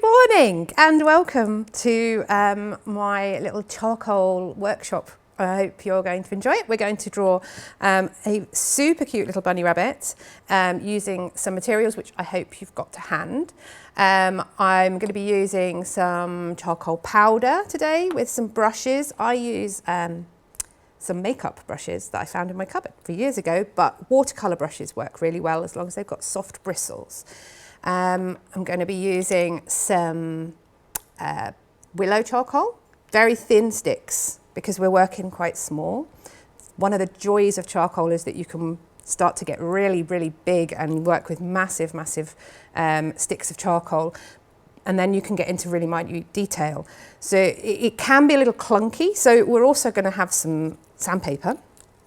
morning and welcome to my little charcoal workshop. I hope you're going to enjoy it. We're going to draw a super cute little bunny rabbit using some materials which I hope you've got to hand. I'm going to be using some charcoal powder today with some brushes. I use some makeup brushes that I found in my cupboard for years ago, but watercolour brushes work really well as long as they've got soft bristles. I'm going to be using some Willow charcoal, very thin sticks because we're working quite small. One of the joys of charcoal is that you can start to get really, really big and work with massive, massive sticks of charcoal, and then you can get into really minute detail. So it can be a little clunky. So we're also going to have some sandpaper,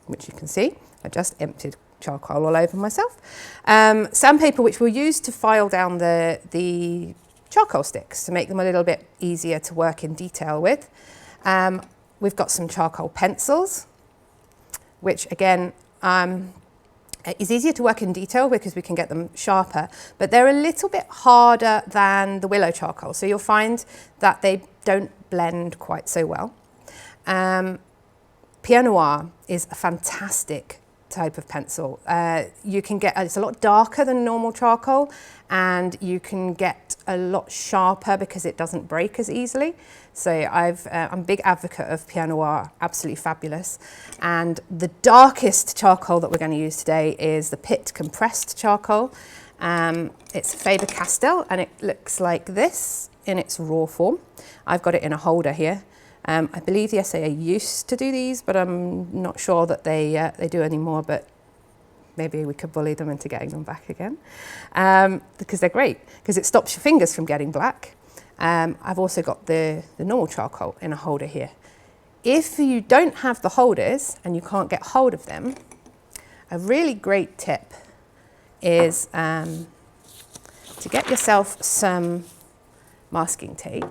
which you can see. I just emptied charcoal all over myself. Sandpaper, which we'll use to file down the charcoal sticks to make them a little bit easier to work in detail with. We've got some charcoal pencils, which again is easier to work in detail because we can get them sharper, but they're a little bit harder than the Willow charcoal. So you'll find that they don't blend quite so well. Pierre Noir is a fantastic type of pencil. You can get, it's a lot darker than normal charcoal, and you can get a lot sharper because it doesn't break as easily. So I'm a big advocate of Pierre Noir, absolutely fabulous. And the darkest charcoal that we're going to use today is the Pitt compressed charcoal. It's Faber-Castell and it looks like this in its raw form. I've got it in a holder here. I believe the SAA used to do these, but I'm not sure that they do anymore, but maybe we could bully them into getting them back again. Because they're great, because it stops your fingers from getting black. I've also got the normal charcoal in a holder here. If you don't have the holders and you can't get hold of them, a really great tip is to get yourself some masking tape.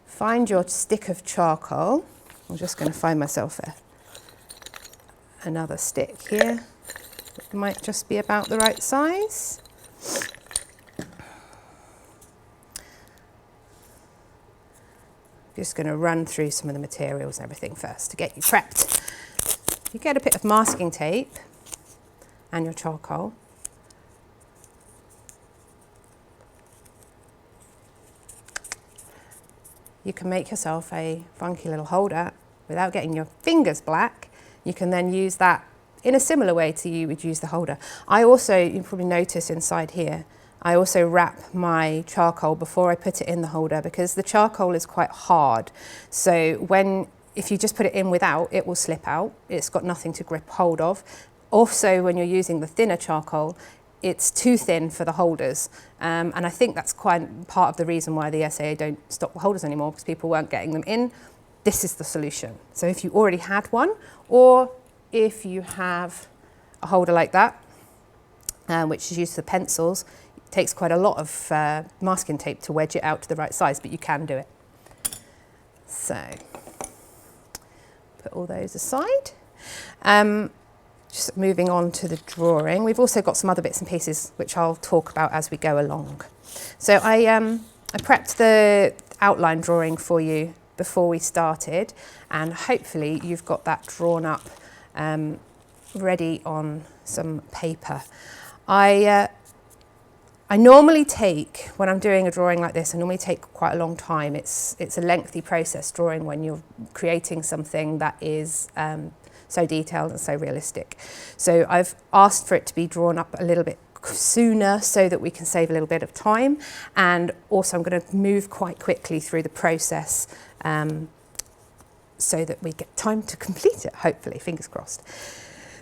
Find your stick of charcoal. I'm just going to find myself another stick here. It might just be about the right size. Just going to run through some of the materials and everything first to get you prepped. You get a bit of masking tape and your charcoal. You can make yourself a funky little holder without getting your fingers black. You can then use that in a similar way to you would use the holder. I also, you probably notice inside here, I also wrap my charcoal before I put it in the holder because the charcoal is quite hard. So if you just put it in without, it will slip out. It's got nothing to grip hold of. Also, when you're using the thinner charcoal, it's too thin for the holders. And I think that's quite part of the reason why the SAA don't stock the holders anymore, because people weren't getting them in. This is the solution. So if you already had one, or if you have a holder like that, which is used for pencils, it takes quite a lot of masking tape to wedge it out to the right size, but you can do it. So put all those aside. Just moving on to the drawing. We've also got some other bits and pieces which I'll talk about as we go along. So I prepped the outline drawing for you before we started, and hopefully you've got that drawn up ready on some paper. I normally take, when I'm doing a drawing like this, I normally take quite a long time. It's a lengthy process drawing when you're creating something that is so detailed and so realistic. So I've asked for it to be drawn up a little bit sooner so that we can save a little bit of time, and also I'm going to move quite quickly through the process so that we get time to complete it, hopefully, fingers crossed.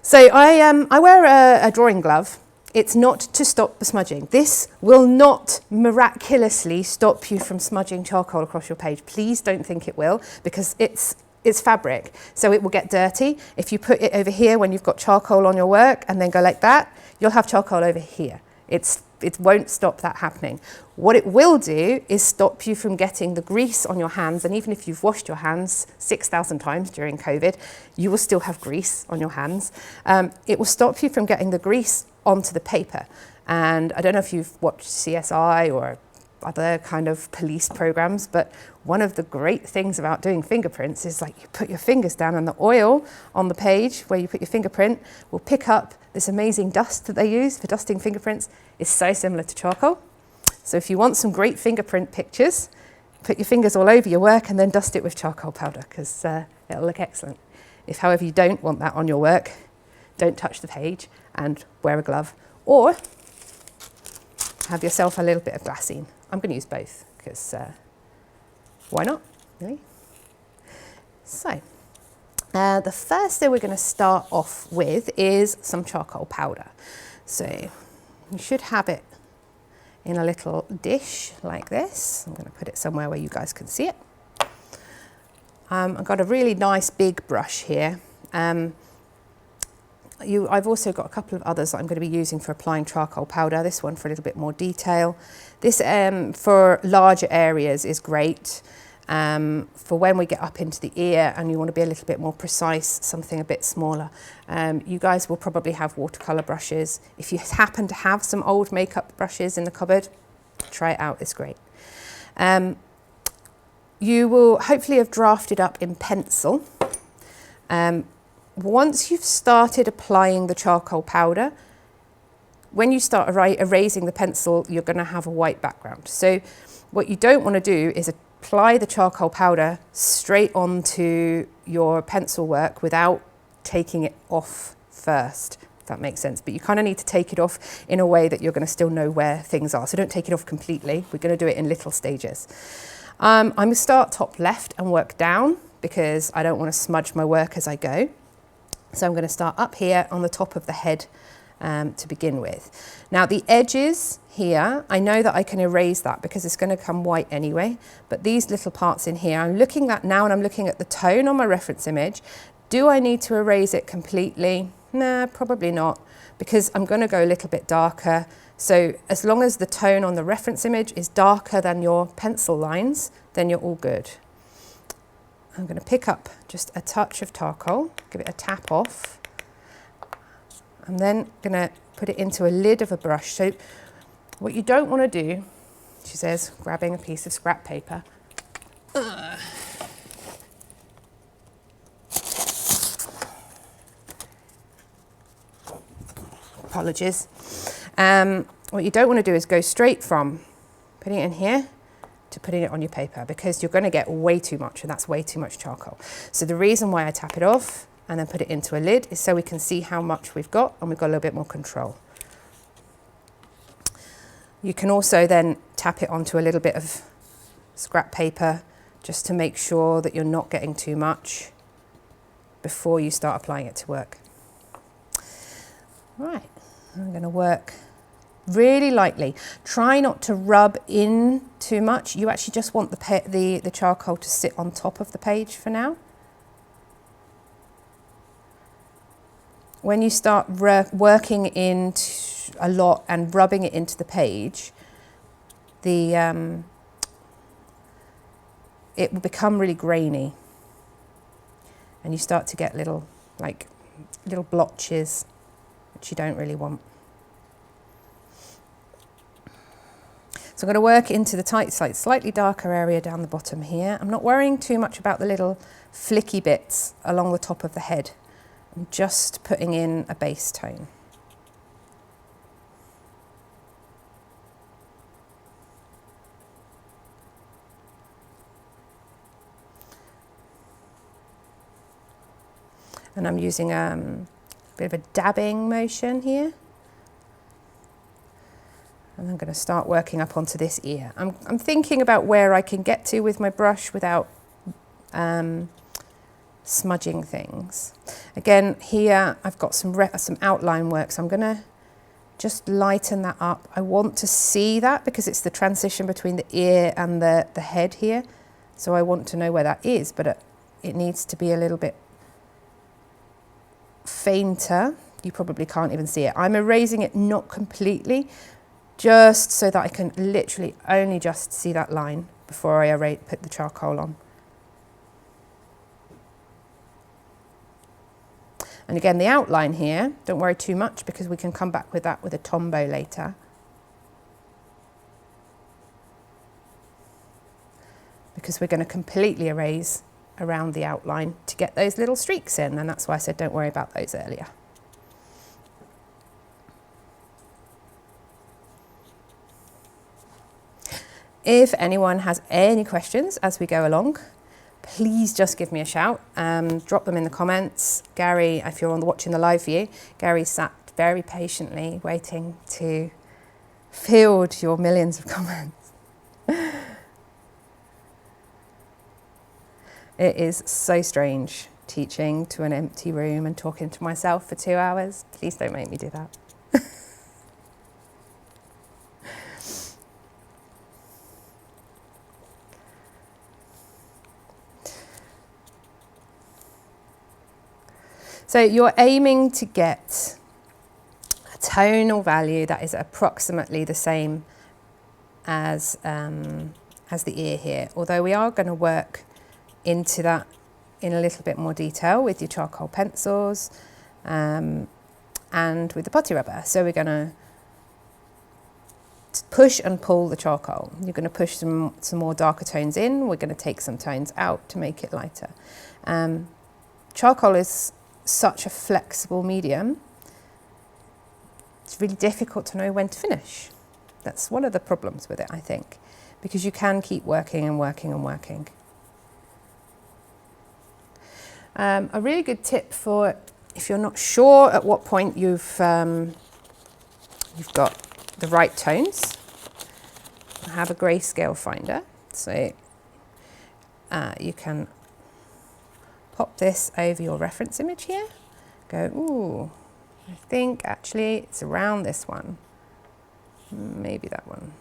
So I wear a drawing glove. It's not to stop the smudging. This will not miraculously stop you from smudging charcoal across your page. Please don't think it will, because it's fabric, so it will get dirty. If you put it over here when you've got charcoal on your work and then go like that, you'll have charcoal over here. It won't stop that happening. What it will do is stop you from getting the grease on your hands, and even if you've washed your hands 6,000 times during COVID, you will still have grease on your hands. It will stop you from getting the grease onto the paper. And I don't know if you've watched CSI or other kind of police programs, but one of the great things about doing fingerprints is like you put your fingers down and the oil on the page where you put your fingerprint will pick up this amazing dust that they use for dusting fingerprints. It's so similar to charcoal. So if you want some great fingerprint pictures, put your fingers all over your work and then dust it with charcoal powder, because it'll look excellent. If, however, you don't want that on your work, don't touch the page and wear a glove, or have yourself a little bit of glassine. I'm going to use both because why not, really? So the first thing we're going to start off with is some charcoal powder. So you should have it in a little dish like this. I'm going to put it somewhere where you guys can see it. I've got a really nice big brush here. I've also got a couple of others that I'm going to be using for applying charcoal powder. This one for a little bit more detail. This for larger areas is great. For when we get up into the ear and you want to be a little bit more precise, something a bit smaller. You guys will probably have watercolour brushes. If you happen to have some old makeup brushes in the cupboard, try it out, it's great. You will hopefully have drafted up in pencil. Once you've started applying the charcoal powder, when you start erasing the pencil, you're going to have a white background. So what you don't want to do is apply the charcoal powder straight onto your pencil work without taking it off first, if that makes sense. But you kind of need to take it off in a way that you're going to still know where things are. So don't take it off completely. We're going to do it in little stages. I'm going to start top left and work down because I don't want to smudge my work as I go. So I'm going to start up here on the top of the head to begin with. Now the edges here, I know that I can erase that because it's going to come white anyway, but these little parts in here, I'm looking at now and I'm looking at the tone on my reference image. Do I need to erase it completely? Nah, probably not, because I'm going to go a little bit darker. So as long as the tone on the reference image is darker than your pencil lines, then you're all good. I'm going to pick up just a touch of charcoal, give it a tap off. I'm then going to put it into a lid of a brush. So what you don't want to do, she says, grabbing a piece of scrap paper. Apologies. What you don't want to do is go straight from putting it in here to putting it on your paper, because you're going to get way too much, and that's way too much charcoal. So the reason why I tap it off and then put it into a lid is so we can see how much we've got and we've got a little bit more control. You can also then tap it onto a little bit of scrap paper just to make sure that you're not getting too much before you start applying it to work. Right, I'm going to work really lightly. Try not to rub in too much. You actually just want the charcoal to sit on top of the page for now. When you start working in a lot and rubbing it into the page, it will become really grainy, and you start to get little blotches, which you don't really want. So I'm going to work into the slightly darker area down the bottom here. I'm not worrying too much about the little flicky bits along the top of the head. I'm just putting in a base tone. And I'm using a bit of a dabbing motion here. And I'm going to start working up onto this ear. I'm thinking about where I can get to with my brush without smudging things. Again, here I've got some outline work, so I'm going to just lighten that up. I want to see that because it's the transition between the ear and the head here. So I want to know where that is, but it needs to be a little bit fainter. You probably can't even see it. I'm erasing it not completely, just so that I can literally only just see that line before I put the charcoal on. And again, the outline here, don't worry too much because we can come back with that with a Tombow later. because we're going to completely erase around the outline to get those little streaks in, and that's why I said don't worry about those earlier. If anyone has any questions as we go along, please just give me a shout. Drop them in the comments. Gary, if you're watching the live view, Gary sat very patiently waiting to field your millions of comments. It is so strange teaching to an empty room and talking to myself for 2 hours. Please don't make me do that. So you're aiming to get a tonal value that is approximately the same as the ear here, although we are going to work into that in a little bit more detail with your charcoal pencils and with the putty rubber. So we're going to push and pull the charcoal. You're going to push some more darker tones in. We're going to take some tones out to make it lighter. Charcoal is such a flexible medium. It's really difficult to know when to finish. That's one of the problems with it, I think, because you can keep working and working and working. A really good tip for if you're not sure at what point you've got the right tones, have a grayscale finder. So you can pop this over your reference image here. Go, ooh, I think actually it's around this one. Maybe that one.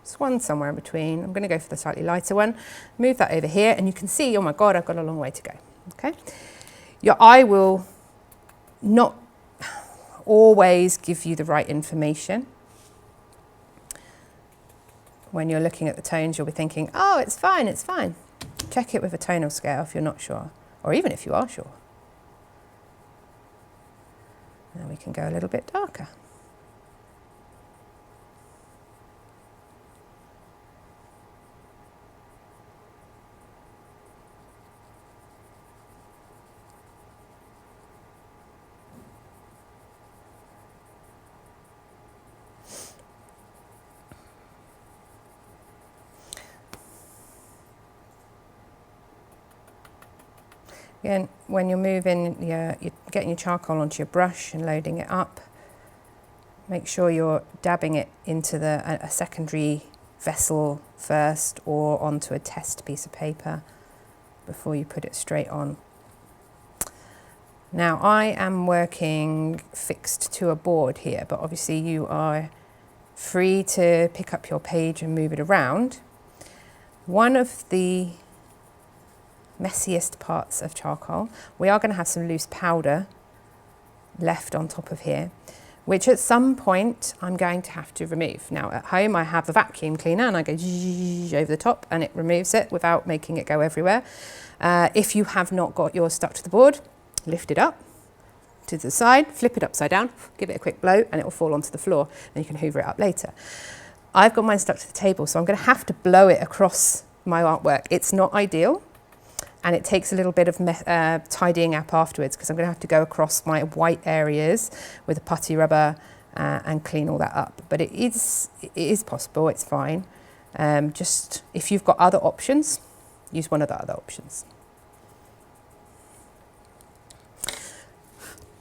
This one somewhere in between. I'm going to go for the slightly lighter one. Move that over here and you can see, oh my God, I've got a long way to go. Okay. Your eye will not always give you the right information. When you're looking at the tones, you'll be thinking, oh, it's fine, it's fine. Check it with a tonal scale if you're not sure, or even if you are sure. Now we can go a little bit darker. Again, when you're moving, you're getting your charcoal onto your brush and loading it up, make sure you're dabbing it into a secondary vessel first or onto a test piece of paper before you put it straight on. Now I am working fixed to a board here, but obviously you are free to pick up your page and move it around. One of the messiest parts of charcoal, we are going to have some loose powder left on top of here, which at some point I'm going to have to remove. Now at home I have a vacuum cleaner and I go over the top and it removes it without making it go everywhere. If you have not got yours stuck to the board, lift it up to the side, flip it upside down, give it a quick blow and it will fall onto the floor and you can hoover it up later. I've got mine stuck to the table, so I'm going to have to blow it across my artwork. It's not ideal. And it takes a little bit of tidying up afterwards because I'm going to have to go across my white areas with a putty rubber and clean all that up. But it is possible, it's fine. Just if you've got other options, use one of the other options.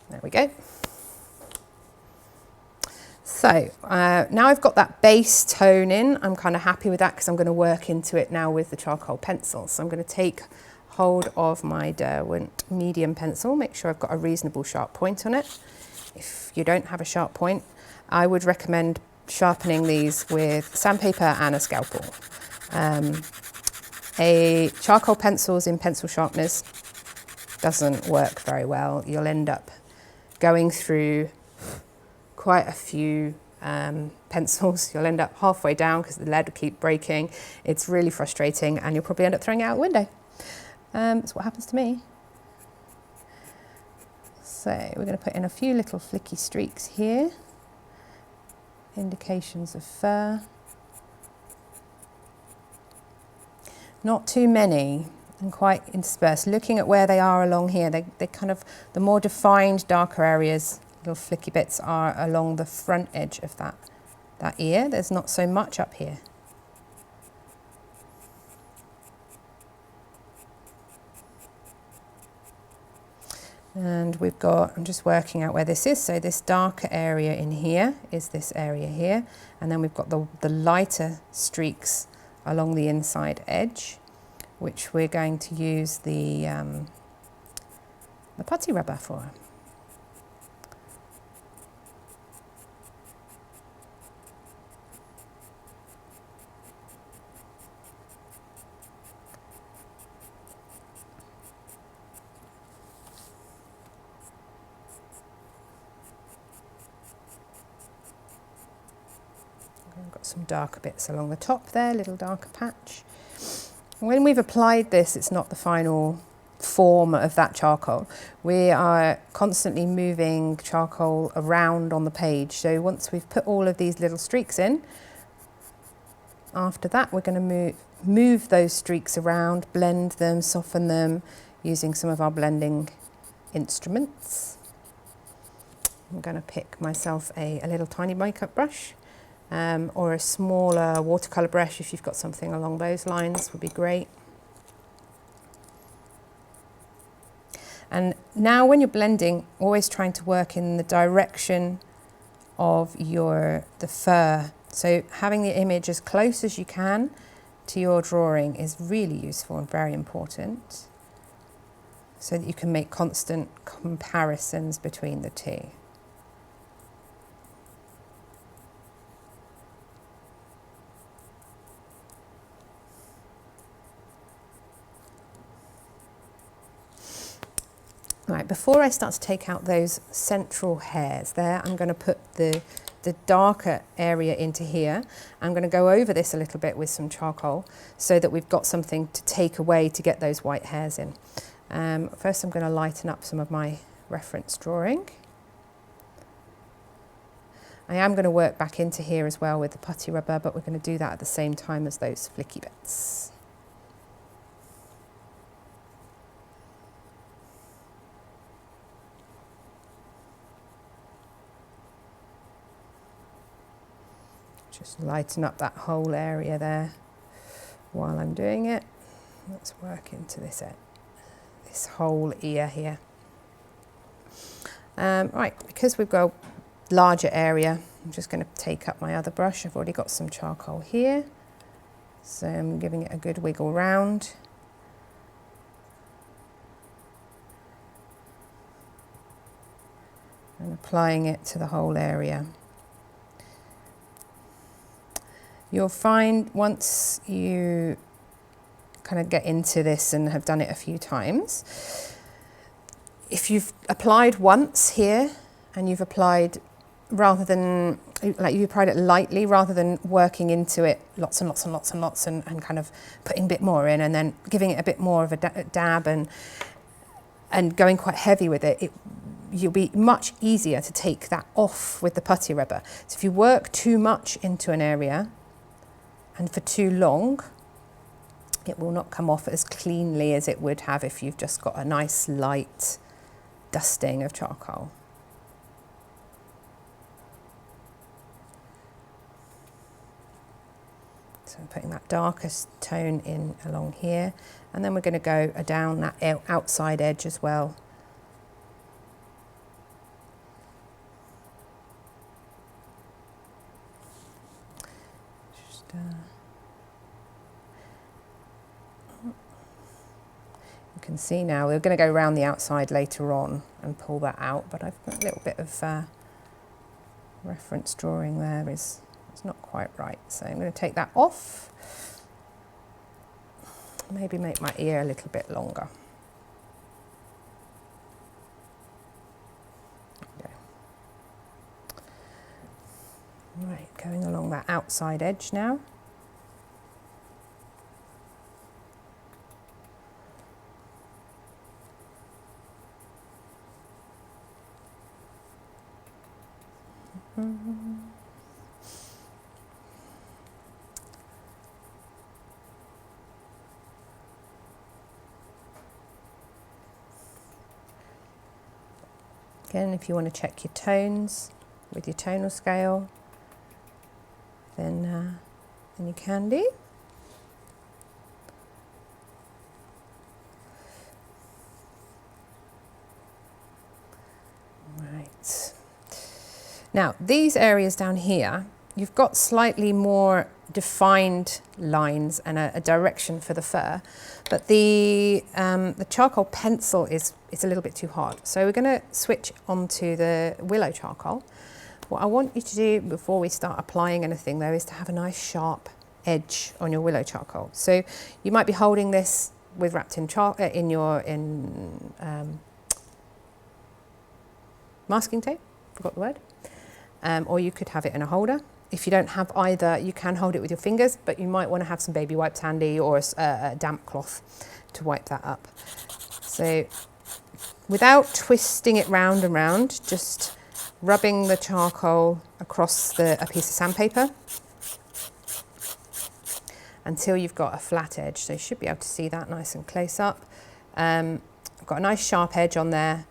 There we go. So now I've got that base tone in, I'm kind of happy with that because I'm going to work into it now with the charcoal pencil. So I'm going to take hold of my Derwent medium pencil, make sure I've got a reasonable sharp point on it. If you don't have a sharp point, I would recommend sharpening these with sandpaper and a scalpel. A charcoal pencils in pencil sharpeners doesn't work very well. You'll end up going through quite a few pencils. You'll end up halfway down because the lead will keep breaking. It's really frustrating and you'll probably end up throwing it out the window. That's what happens to me. So we're going to put in a few little flicky streaks here, indications of fur. not too many and quite interspersed. Looking at where they are along here, they kind of, the more defined darker areas, little flicky bits are along the front edge of that ear. There's not so much up here. And we've got, I'm just working out where this is, so this darker area in here is this area here, and then we've got the lighter streaks along the inside edge, which we're going to use the putty rubber for. Got some darker bits along the top there, little darker patch. When we've applied this, it's not the final form of that charcoal. We are constantly moving charcoal around on the page. So once we've put all of these little streaks in, after that we're going to move those streaks around, blend them, soften them, using some of our blending instruments. I'm going to pick myself a little tiny makeup brush. Or a smaller watercolour brush if you've got something along those lines would be great. And now when you're blending, always trying to work in the direction of the fur. So having the image as close as you can to your drawing is really useful and very important, so that you can make constant comparisons between the two. Right, before I start to take out those central hairs there, I'm going to put the darker area into here. I'm going to go over this a little bit with some charcoal so that we've got something to take away to get those white hairs in. First I'm going to lighten up some of my reference drawing. I am going to work back into here as well with the putty rubber, but we're going to do that at the same time as those flicky bits. Just lighten up that whole area there while I'm doing it. Let's work into this whole ear here. Right, because we've got a larger area, I'm just going to take up my other brush. I've already got some charcoal here, so I'm giving it a good wiggle round. And applying it to the whole area. You'll find once you kind of get into this and have done it a few times, if you've applied once here and you've applied rather than, like you applied it lightly rather than working into it lots and lots and lots and lots and kind of putting a bit more in and then giving it a bit more of a dab and going quite heavy with it, you'll be much easier to take that off with the putty rubber. So if you work too much into an area, and for too long, it will not come off as cleanly as it would have if you've just got a nice light dusting of charcoal. So I'm putting that darkest tone in along here, and then we're going to go down that outside edge as well. You can see now we're going to go around the outside later on and pull that out, but I've got a little bit of reference drawing there it's not quite right, so I'm going to take that off, maybe make my ear a little bit longer. Right, going along that outside edge now. Again, if you want to check your tones with your tonal scale, then you can do. Right. Now, these areas down here, you've got slightly more defined lines and a direction for the fur, but the charcoal pencil is a little bit too hard. So we're going to switch onto the Willow charcoal. What I want you to do before we start applying anything though is to have a nice sharp edge on your Willow charcoal. So you might be holding this with wrapped in masking tape, forgot the word, or you could have it in a holder. If you don't have either, you can hold it with your fingers, but you might want to have some baby wipes handy or a damp cloth to wipe that up. So without twisting it round and round, just rubbing the charcoal across a piece of sandpaper until you've got a flat edge. So you should be able to see that nice and close up. I've got a nice sharp edge on there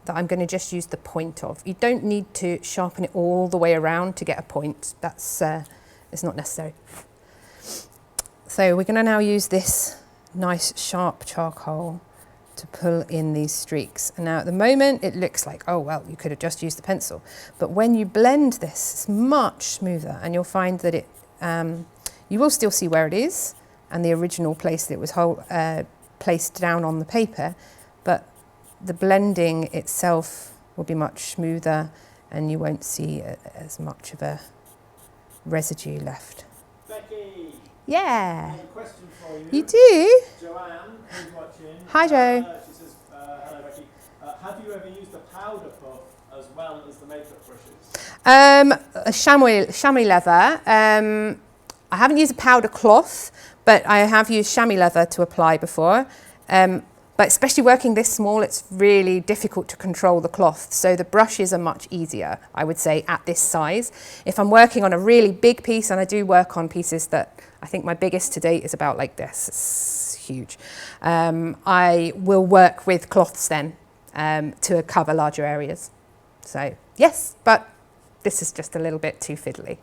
that I'm going to just use the point of. You don't need to sharpen it all the way around to get a point. That's it's not necessary. So we're going to now use this nice sharp charcoal to pull in these streaks. And now at the moment it looks like, oh well, you could have just used the pencil. But when you blend this, it's much smoother, and you'll find that it you will still see where it is and the original place that it was placed down on the paper, but the blending itself will be much smoother and you won't see as much of a residue left. Becky! Yeah! I have a question for you. You do? Joanne, who's watching. Hi Jo. She says, hello Becky. Have you ever used a powder puff as well as the makeup brushes? A chamois leather. I haven't used a powder cloth, but I have used chamois leather to apply before. But especially working this small, it's really difficult to control the cloth. So the brushes are much easier, I would say, at this size. If I'm working on a really big piece, and I do work on pieces that I think my biggest to date is about like this, it's huge. I will work with cloths then to cover larger areas. So yes, but this is just a little bit too fiddly.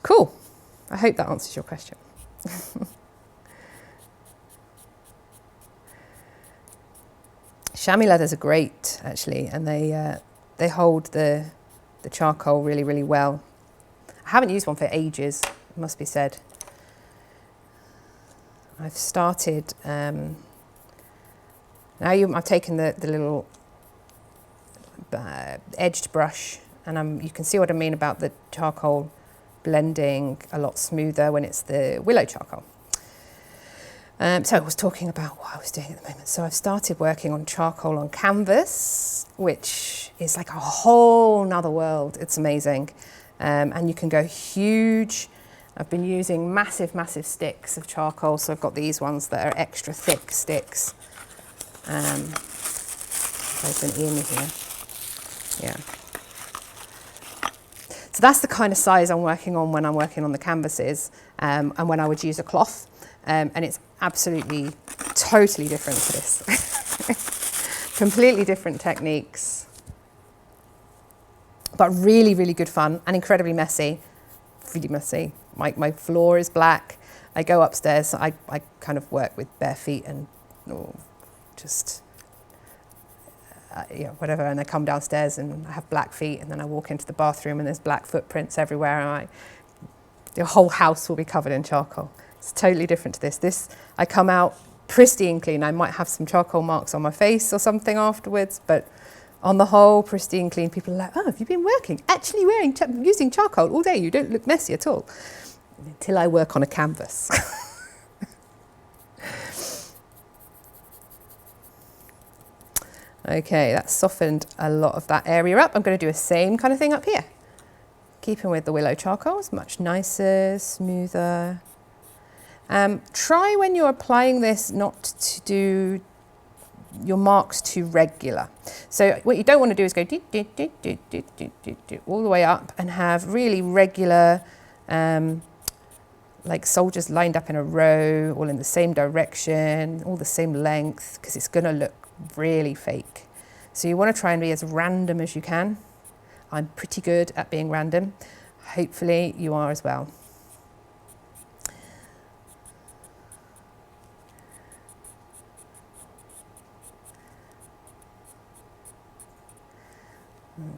Cool. I hope that answers your question. Chamois leathers are great actually, and they hold the charcoal really, really well. I haven't used one for ages, it must be said. I've started, I've taken the little edged brush, and you can see what I mean about the charcoal blending a lot smoother when it's the Willow charcoal. So I was talking about what I was doing at the moment. So I've started working on charcoal on canvas, which is like a whole nother world. It's amazing. And you can go huge. I've been using massive, massive sticks of charcoal. So I've got these ones that are extra thick sticks. There's an in here. Yeah. So that's the kind of size I'm working on when I'm working on the canvases, and when I would use a cloth. And it's absolutely, totally different to this. Completely different techniques. But really, really good fun and incredibly messy. Really messy. My floor is black. I go upstairs, I kind of work with bare feet and whatever, and I come downstairs and I have black feet, and then I walk into the bathroom and there's black footprints everywhere, and the whole house will be covered in charcoal. It's totally different to this. This, I come out pristine clean. I might have some charcoal marks on my face or something afterwards, but on the whole, pristine clean. People are like, oh, have you been actually using charcoal all day? You don't look messy at all. Until I work on a canvas. Okay, that's softened a lot of that area up. I'm going to do the same kind of thing up here. Keeping with the Willow charcoal, it's much nicer, smoother. Try when you're applying this not to do your marks too regular. So what you don't want to do is go all the way up and have really regular like soldiers lined up in a row, all in the same direction, all the same length, because it's going to look really fake. So you want to try and be as random as you can. I'm pretty good at being random. Hopefully you are as well.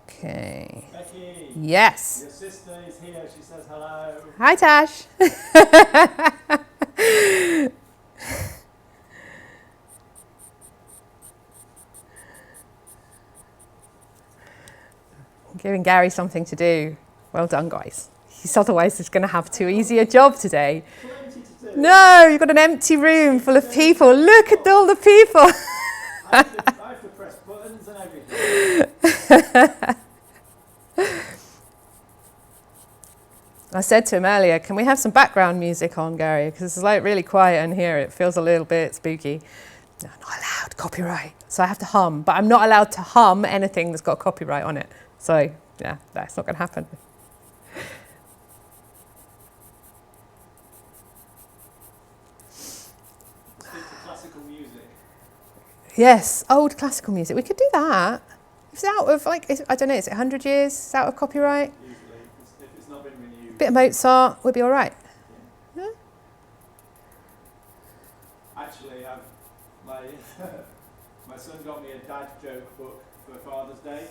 Okay. Becky. Yes. Your sister is here. She says hello. Hi, Tash. Giving Gary something to do. Well done, guys. He's otherwise just going to have too easy a job today. Plenty to do. No, you've got an empty room full of people. Look at all the people. I have to press buttons and everything. I said to him earlier, can we have some background music on, Gary? Because it's like really quiet in here. It feels a little bit spooky. No, not allowed, copyright. So I have to hum, but I'm not allowed to hum anything that's got copyright on it. So yeah, that's not going to happen. Stick to classical music. Yes, old classical music. We could do that. It's out of like, I don't know, is it 100 years? It's out of copyright? Usually, if it's not been renewed. Bit of Mozart would be all right. Yeah. Actually, my son got me a dad joke book for Father's Day.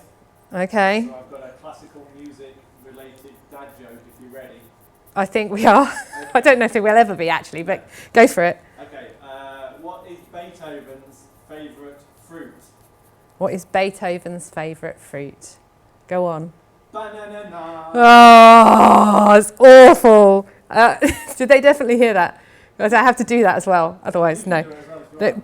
Okay, So I've got a classical music related dad joke if you're ready. I think we are. I don't know if it will ever be actually, but go for it. Okay, what is Beethoven's favourite fruit? What is Beethoven's favourite fruit? Go on. Banana. Oh, it's awful. Did they definitely hear that? Because I have to do that as well. Otherwise, no.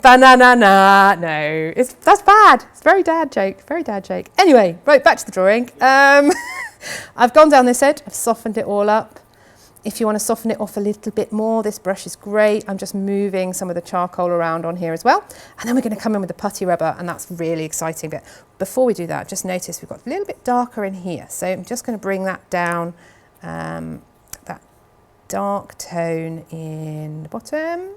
Banana, no. That's bad. It's very dad joke. Very dad joke. Anyway, right, back to the drawing. I've gone down this edge. I've softened it all up. If you want to soften it off a little bit more, this brush is great. I'm just moving some of the charcoal around on here as well. And then we're going to come in with the putty rubber, and that's really exciting. But before we do that, just notice we've got a little bit darker in here. So I'm just going to bring that down, that dark tone in the bottom.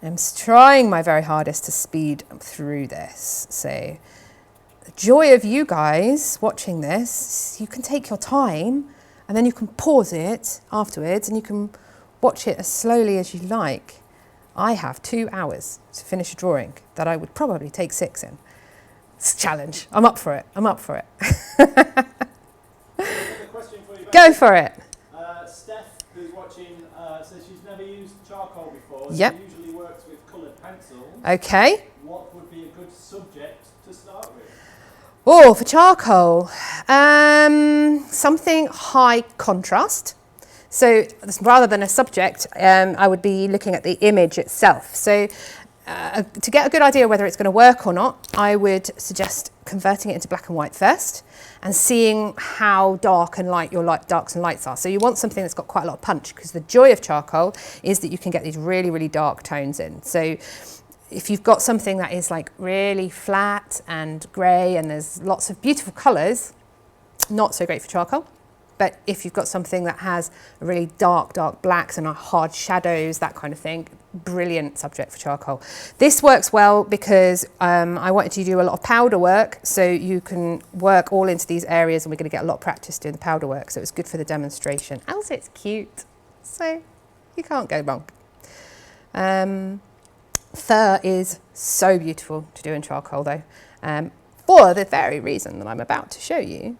I'm trying my very hardest to speed through this. So the joy of you guys watching this, you can take your time and then you can pause it afterwards and you can watch it as slowly as you like. I have 2 hours to finish a drawing that I would probably take 6 in. It's a challenge. I'm up for it. I'm up for it. Question for you, Go for it. Steph, who's watching, says she's never used charcoal before. Yep. She usually works with coloured pencils. Okay. What would be a good subject to start with? Oh, for charcoal, something high contrast. So rather than a subject, I would be looking at the image itself. So to get a good idea whether it's going to work or not, I would suggest converting it into black and white first and seeing how dark and light your darks and lights are. So you want something that's got quite a lot of punch, because the joy of charcoal is that you can get these really, really dark tones in. So if you've got something that is like really flat and grey and there's lots of beautiful colours, not so great for charcoal. But if you've got something that has really dark blacks and hard shadows, that kind of thing, brilliant subject for charcoal. This works well because I wanted to do a lot of powder work, so you can work all into these areas, and we're going to get a lot of practice doing the powder work, so it's good for the demonstration. Also, it's cute, so you can't go wrong. Fur is so beautiful to do in charcoal though, for the very reason that I'm about to show you.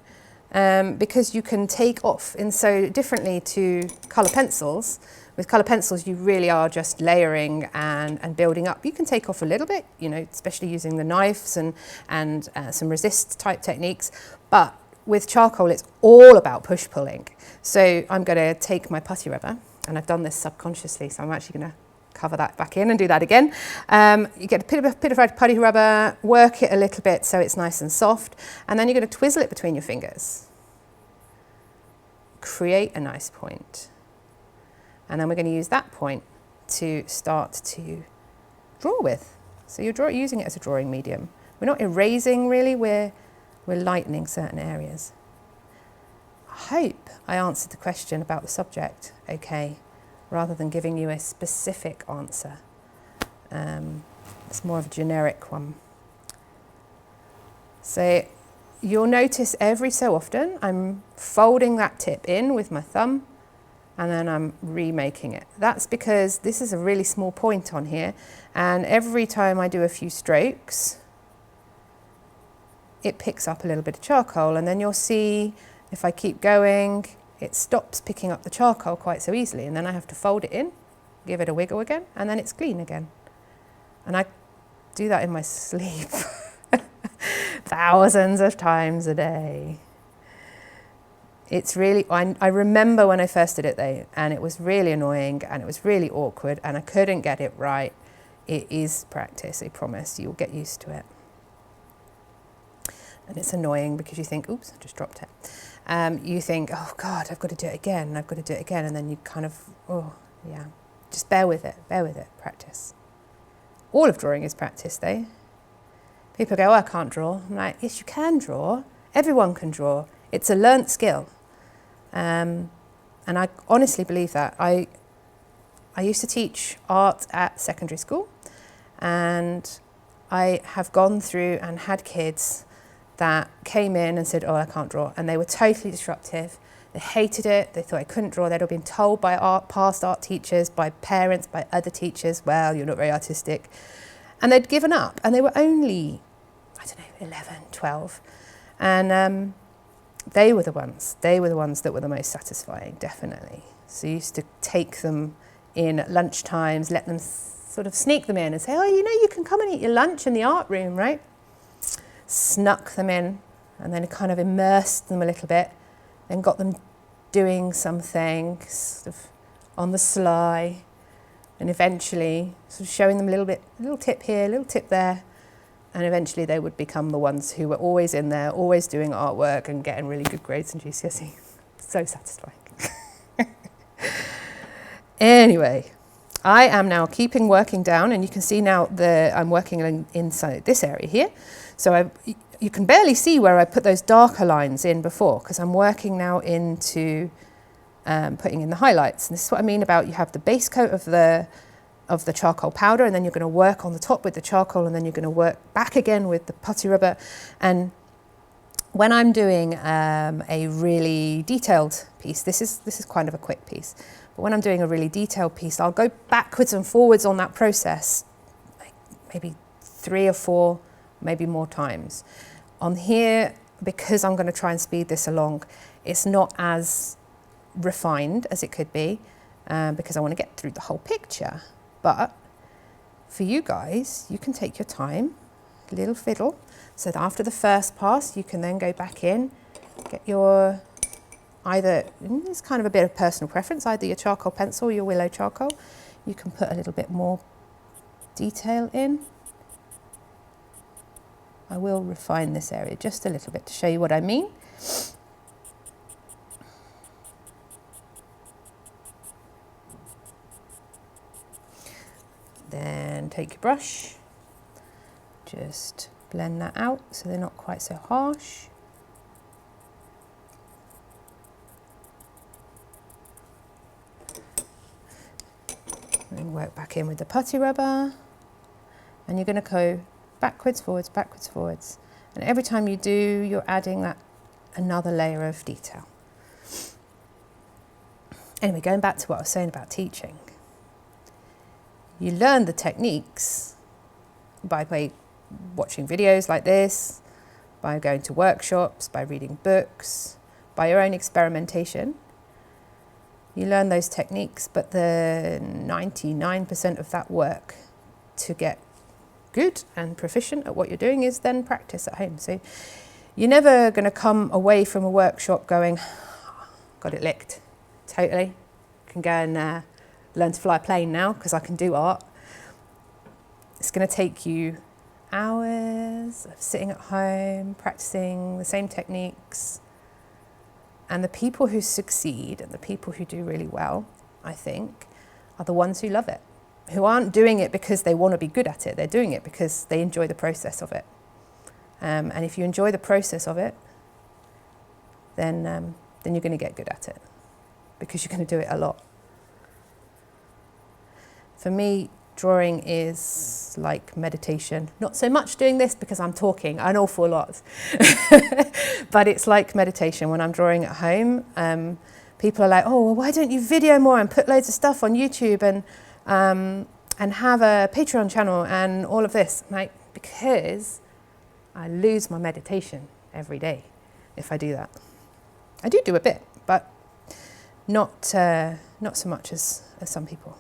Because you can take off in so differently to colour pencils. With colour pencils, you really are just layering and building up. You can take off a little bit, you know, especially using the knives and some resist type techniques. But with charcoal, it's all about push pulling. So I'm going to take my putty rubber, and I've done this subconsciously, so I'm actually going to cover that back in and do that again. You get a bit of putty rubber, work it a little bit so it's nice and soft, and then you're going to twizzle it between your fingers. Create a nice point. And then we're going to use that point to start to draw with. So you're using it as a drawing medium. We're not erasing really, we're lightening certain areas. hope I answered the question about the subject okay, rather than giving you a specific answer. It's more of a generic one. So you'll notice every so often I'm folding that tip in with my thumb and then I'm remaking it. That's because this is a really small point on here, and every time I do a few strokes, it picks up a little bit of charcoal, and then you'll see if I keep going, it stops picking up the charcoal quite so easily, and then I have to fold it in, give it a wiggle again, and then it's clean again. And I do that in my sleep thousands of times a day. It's really, I remember when I first did it though, and it was really annoying and it was really awkward and I couldn't get it right. It is practice, I promise. You'll get used to it. And it's annoying because you think, oops, I just dropped it. You think, oh God, I've got to do it again, I've got to do it again. And then you kind of, oh yeah, just bear with it, practice. All of drawing is practice though. People go, oh, I can't draw. I'm like, yes, you can draw. Everyone can draw. It's a learnt skill. And I honestly believe that. I used to teach art at secondary school, and I have gone through and had kids that came in and said, oh, I can't draw. And they were totally disruptive. They hated it. They thought I couldn't draw. They'd all been told by past art teachers, by parents, by other teachers, well, you're not very artistic. And they'd given up. And they were only, I don't know, 11, 12. And they were the ones that were the most satisfying, definitely. So I used to take them in at lunchtimes, let them sort of sneak them in and say, oh, you know, you can come and eat your lunch in the art room, right? Snuck them in and then kind of immersed them a little bit, then got them doing something sort of on the sly, and eventually sort of showing them a little tip here, a little tip there, and eventually they would become the ones who were always in there, always doing artwork and getting really good grades in GCSE. So satisfying. Anyway, I am now working down, and you can see now I'm working inside this area here. So you can barely see where I put those darker lines in before, because I'm working now into putting in the highlights. And this is what I mean about you have the base coat of the charcoal powder, and then you're going to work on the top with the charcoal, and then you're going to work back again with the putty rubber. And when I'm doing a really detailed piece, this is kind of a quick piece, but when I'm doing a really detailed piece, I'll go backwards and forwards on that process, like maybe 3 or 4, maybe more times. On here, because I'm going to try and speed this along, it's not as refined as it could be, because I want to get through the whole picture. But for you guys, you can take your time, a little fiddle, so that after the first pass, you can then go back in, get your, it's kind of a bit of personal preference, either your charcoal pencil or your Willow charcoal. You can put a little bit more detail in. I will refine this area just a little bit to show you what I mean. Then take your brush, just blend that out so they're not quite so harsh. And work back in with the putty rubber, and you're going to go backwards, forwards, backwards, forwards. And every time you do, you're adding that another layer of detail. Anyway, going back to what I was saying about teaching. You learn the techniques by watching videos like this, by going to workshops, by reading books, by your own experimentation. You learn those techniques, but the 99% of that work to get good and proficient at what you're doing is then practice at home. So you're never going to come away from a workshop going, got it licked, totally. Can go and learn to fly a plane now because I can do art. It's going to take you hours of sitting at home, practicing the same techniques. And the people who succeed and the people who do really well, I think, are the ones who love it, who aren't doing it because they want to be good at it. They're doing it because they enjoy the process of it. And if you enjoy the process of it, then then you're going to get good at it because you're going to do it a lot. For me, drawing is like meditation. Not so much doing this because I'm talking an awful lot, but it's like meditation. When I'm drawing at home, people are like, oh, well, why don't you video more and put loads of stuff on YouTube and have a Patreon channel and all of this? Like, because I lose my meditation every day if I do that. I do a bit, but not so much as some people.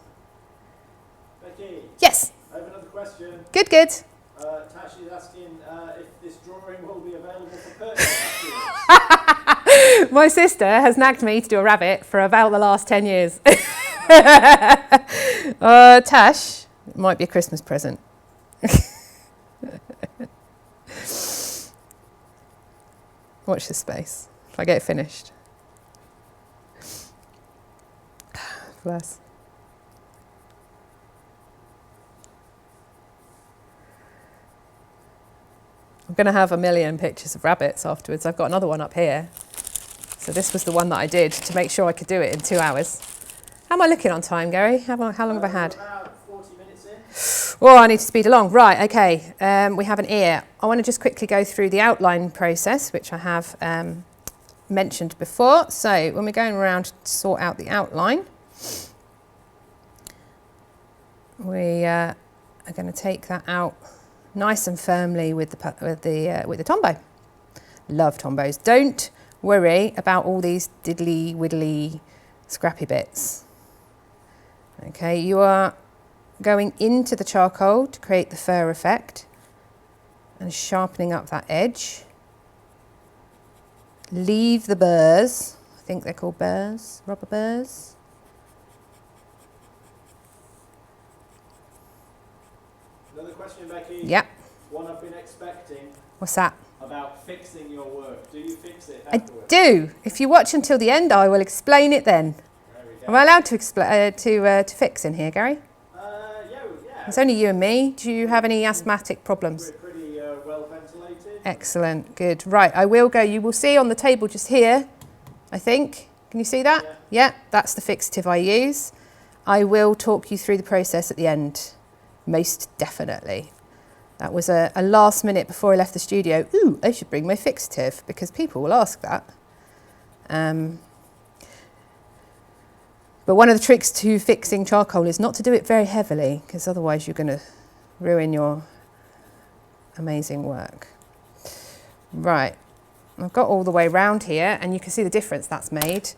Becky? Yes? I have another question. Good, good. Tash is asking if this drawing will be available for purchase. My sister has nagged me to do a rabbit for about the last 10 years. Tash, it might be a Christmas present. Watch this space. If I get it finished. Bless. I'm going to have a million pictures of rabbits afterwards. I've got another one up here. So this was the one that I did to make sure I could do it in 2 hours. How am I looking on time, Gary? How long have I had? About 40 minutes in. Oh, I need to speed along. Right, okay. We have an ear. I want to just quickly go through the outline process, which I have mentioned before. So when we're going around to sort out the outline, we are going to take that out nice and firmly with the Tombow. Love Tombows. Don't worry about all these diddly widdly scrappy bits. Okay, you are going into the charcoal to create the fur effect and sharpening up that edge. Leave the burrs. I think they're called burrs, rubber burrs. Another question, Becky. Yep. One I've been expecting. What's that? About fixing your work. Do you fix it I afterwards? do. If you watch until the end, I will explain it then. There we go. Am I allowed to to fix in here, Gary? Yeah. It's only you and me. Do you have any asthmatic problems? We're pretty well ventilated. Excellent, good. Right, I will go. You will see on the table just here, I think. Can you see that? Yeah, that's the fixative I use. I will talk you through the process at the end, most definitely. That was a last minute before I left the studio. Ooh, I should bring my fixative because people will ask that. But one of the tricks to fixing charcoal is not to do it very heavily because otherwise you're going to ruin your amazing work. Right, I've got all the way round here and you can see the difference that's made.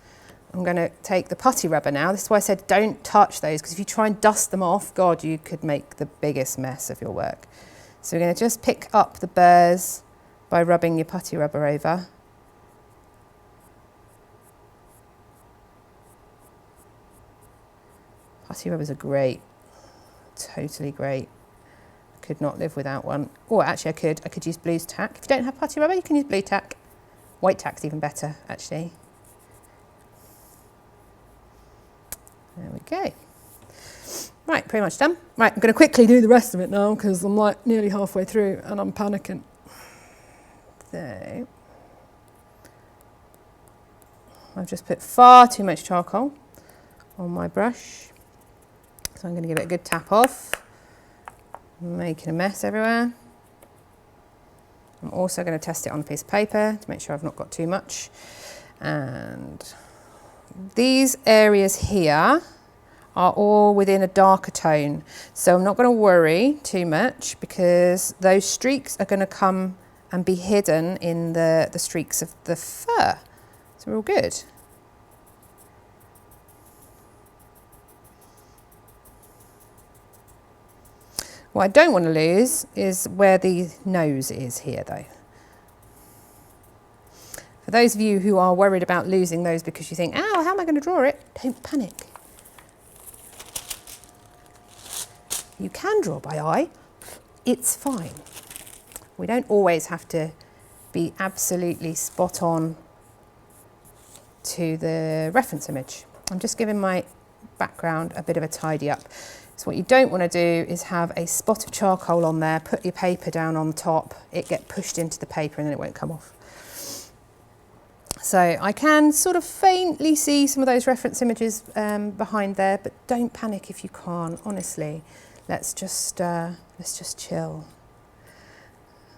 I'm going to take the putty rubber now. This is why I said don't touch those because if you try and dust them off, God, you could make the biggest mess of your work. So we're going to just pick up the burrs by rubbing your putty rubber over. Putty rubbers are great, totally great. I could not live without one. Or actually I could use blue tack. If you don't have putty rubber, you can use blue tack. White tack's even better, actually. There we go. Right, pretty much done. Right, I'm going to quickly do the rest of it now because I'm like nearly halfway through and I'm panicking. So, I've just put far too much charcoal on my brush. So I'm going to give it a good tap off. I'm making a mess everywhere. I'm also going to test it on a piece of paper to make sure I've not got too much. And these areas here are all within a darker tone. So I'm not going to worry too much because those streaks are going to come and be hidden in the streaks of the fur. So we're all good. What I don't want to lose is where the nose is here though. For those of you who are worried about losing those because you think, oh, how am I going to draw it? Don't panic. You can draw by eye, it's fine. We don't always have to be absolutely spot on to the reference image. I'm just giving my background a bit of a tidy up. So what you don't want to do is have a spot of charcoal on there, put your paper down on top, it get pushed into the paper and then it won't come off. So I can sort of faintly see some of those reference images behind there, but don't panic if you can't, honestly. Let's just chill.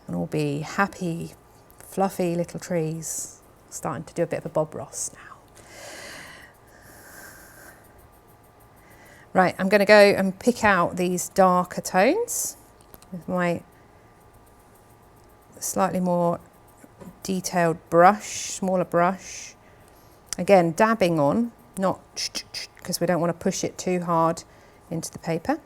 And all be happy, fluffy little trees. Starting to do a bit of a Bob Ross now. Right, I'm going to go and pick out these darker tones with my slightly more detailed brush, smaller brush. Again, dabbing on, not because we don't want to push it too hard into the paper.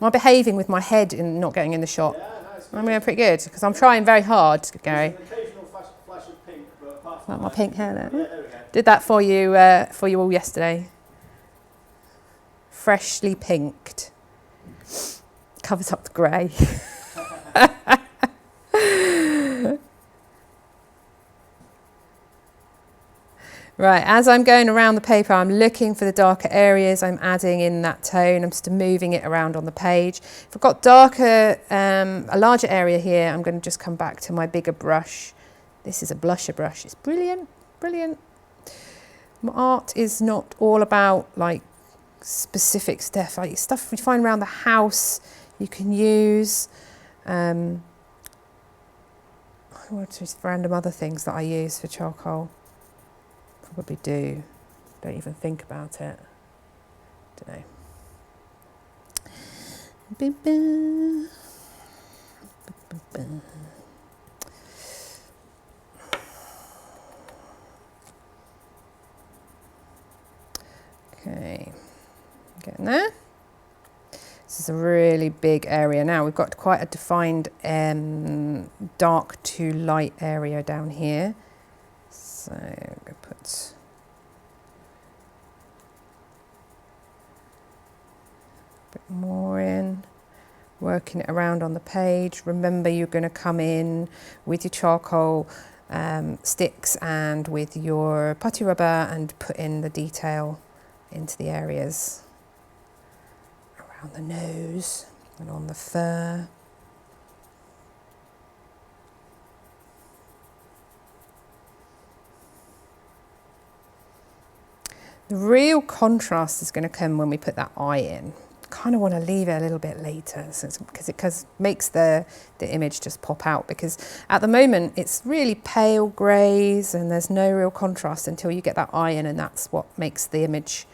Am I behaving with my head and not getting in the shot? Yeah, nice. I'm doing pretty good because I'm trying very hard, Gary. There's an occasional flash of pink, but apart from Like my that, pink hair there. Yeah, there we go. Did that for you all yesterday. Freshly pinked. Covers up the grey. Right, as I'm going around the paper, I'm looking for the darker areas. I'm adding in that tone. I'm just moving it around on the page. If I've got darker, a larger area here, I'm going to just come back to my bigger brush. This is a blusher brush. It's brilliant, brilliant. My art is not all about like specific stuff. Like stuff we find around the house, you can use. What's just random other things that I use for charcoal? Probably do. Don't even think about it. Don't know. Okay, getting there. This is a really big area now. We've got quite a defined dark to light area down here. So I'm going to put a bit more in, working it around on the page. Remember, you're going to come in with your charcoal sticks and with your putty rubber and put in the detail into the areas around the nose and on the fur. The real contrast is going to come when we put that eye in. Kind of want to leave it a little bit later because it makes the image just pop out, because at the moment it's really pale greys and there's no real contrast until you get that eye in, and that's what makes the image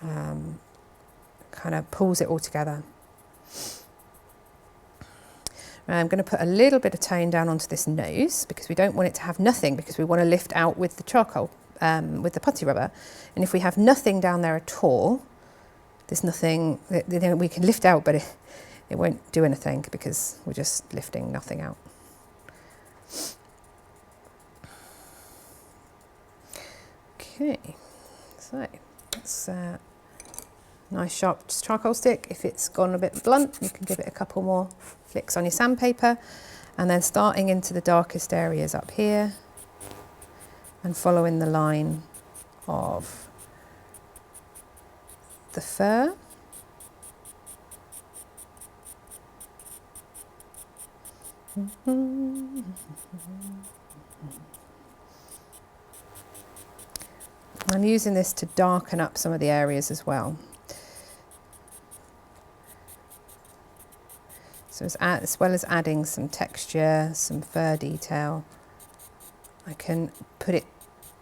kind of pulls it all together. I'm going to put a little bit of tone down onto this nose because we don't want it to have nothing, because we want to lift out with the charcoal, with the putty rubber. And if we have nothing down there at all, there's nothing that we can lift out, but it won't do anything because we're just lifting nothing out. Okay, so that's nice sharp charcoal stick. If it's gone a bit blunt, you can give it a couple more flicks on your sandpaper, and then starting into the darkest areas up here and following the line of the fur. I'm using this to darken up some of the areas as well. So as well as adding some texture, some fur detail, I can put it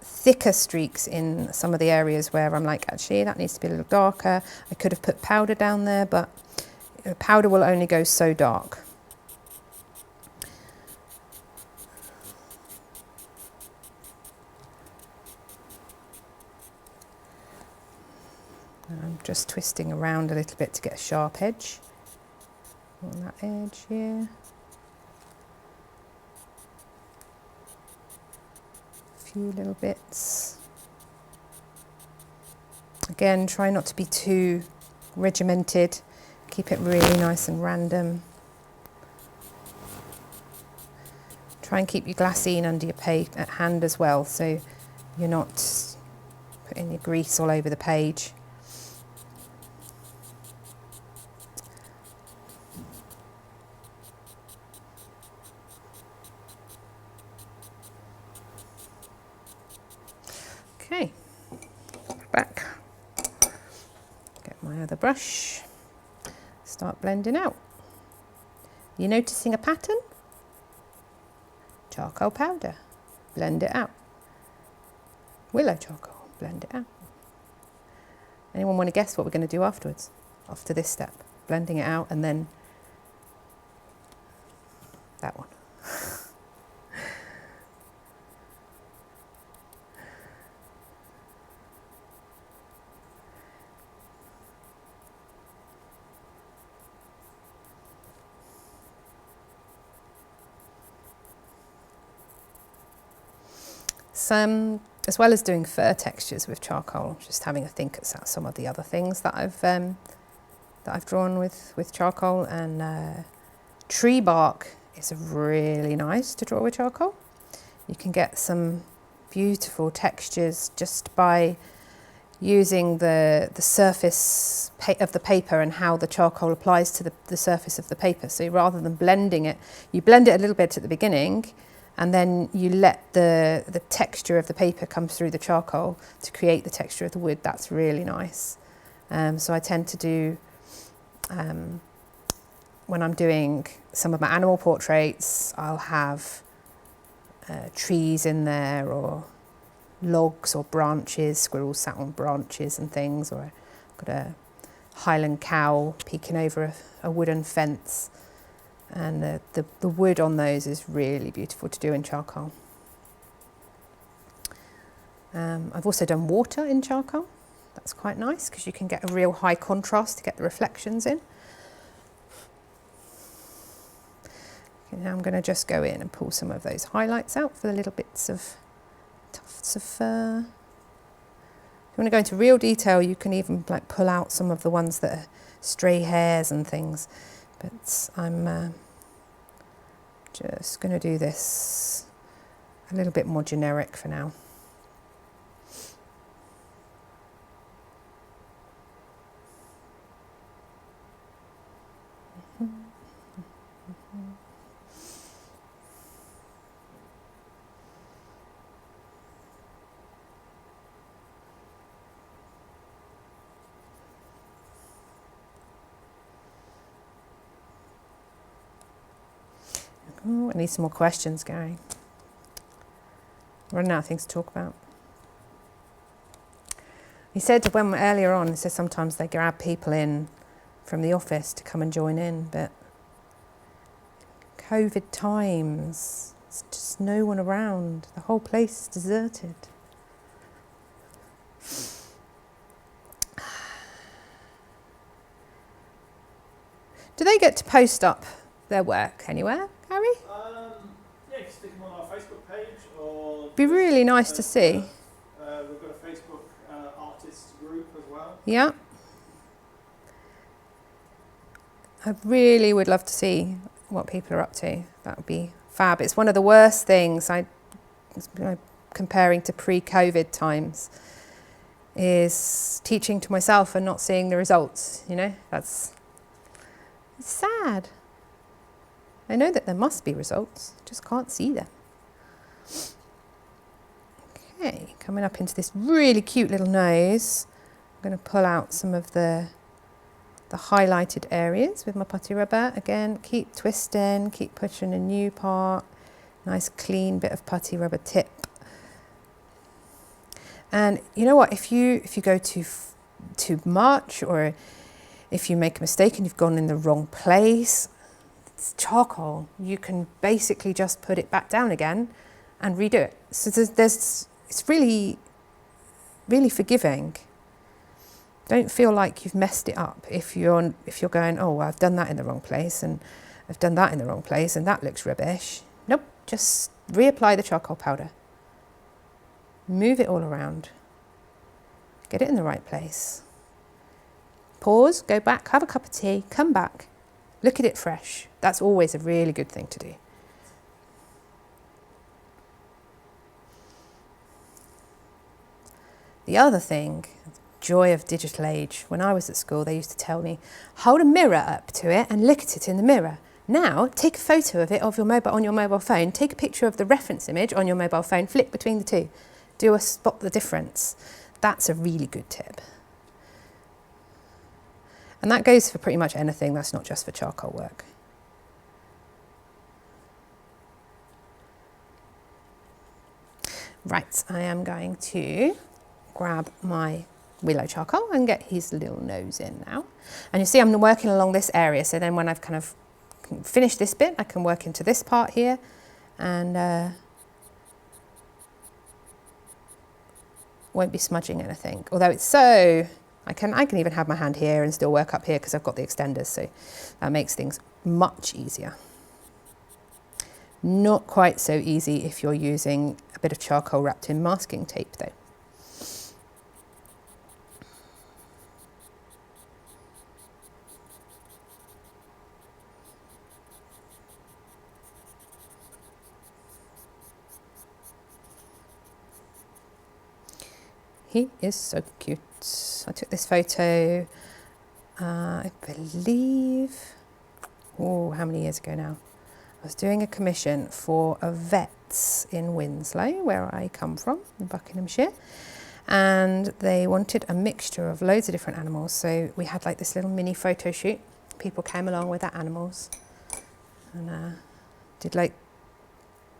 thicker streaks in some of the areas where I'm like, actually that needs to be a little darker. I could have put powder down there, but powder will only go so dark. I'm just twisting around a little bit to get a sharp edge on that edge here. A few little bits. Again, try not to be too regimented. Keep it really nice and random. Try and keep your glassine under your hand as well, so you're not putting your grease all over the page. my other brush, start blending out. You noticing a pattern? Charcoal powder, blend it out. Willow charcoal, blend it out. Anyone want to guess what we're going to do afterwards? After this step, blending it out, and then that one. As well as doing fur textures with charcoal, just having a think at some of the other things that I've drawn with charcoal, and tree bark is really nice to draw with charcoal. You can get some beautiful textures just by using the surface of the paper and how the charcoal applies to the surface of the paper. So rather than blending it, you blend it a little bit at the beginning, and then you let the texture of the paper come through the charcoal to create the texture of the wood. That's really nice. So I tend to do, when I'm doing some of my animal portraits, I'll have trees in there, or logs or branches, squirrels sat on branches and things, or I've got a Highland cow peeking over a wooden fence. And the wood on those is really beautiful to do in charcoal. I've also done water in charcoal. That's quite nice because you can get a real high contrast to get the reflections in. Okay, now I'm going to just go in and pull some of those highlights out for the little bits of tufts of fur. If you want to go into real detail, you can even like pull out some of the ones that are stray hairs and things. But I'm just going to do this a little bit more generic for now. Oh, I need some more questions, Gary. Running out of things to talk about. He said earlier on, he said sometimes they grab people in from the office to come and join in, but COVID times, there's just no one around. The whole place is deserted. Do they get to post up their work anywhere, Harry? Yeah, you can stick them on our Facebook page, or Be really nice to see. We've got a Facebook artists group as well. Yeah. I really would love to see what people are up to. That would be fab. It's one of the worst things, comparing to pre-COVID times, is teaching to myself and not seeing the results, you know? It's sad. I know that there must be results, just can't see them. Okay, coming up into this really cute little nose, I'm going to pull out some of the highlighted areas with my putty rubber. Again, keep twisting, keep pushing a new part. Nice clean bit of putty rubber tip. And you know what, if you go too much, or if you make a mistake and you've gone in the wrong place, it's charcoal. You can basically just put it back down again and redo it. So it's really, really forgiving. Don't feel like you've messed it up if you're going, oh, well, I've done that in the wrong place, and I've done that in the wrong place, and that looks rubbish. Nope, just reapply the charcoal powder. Move it all around. Get it in the right place. Pause, go back, have a cup of tea, come back, look at it fresh. That's always a really good thing to do. The other thing, joy of digital age. When I was at school, they used to tell me, hold a mirror up to it and look at it in the mirror. Now, take a photo of it on your mobile phone, take a picture of the reference image on your mobile phone, flick between the two. Do a spot the difference. That's a really good tip. And that goes for pretty much anything, that's not just for charcoal work. Right, I am going to grab my Willow charcoal and get his little nose in now. And you see I'm working along this area, so then when I've kind of finished this bit, I can work into this part here and won't be smudging anything. Although it's so, I can even have my hand here and still work up here because I've got the extenders, so that makes things much easier. Not quite so easy if you're using a bit of charcoal wrapped in masking tape though. He is so cute. I took this photo, I believe, oh, how many years ago now? I was doing a commission for a vet in Winslow, where I come from, in Buckinghamshire, and they wanted a mixture of loads of different animals. So we had like this little mini photo shoot. People came along with their animals and did like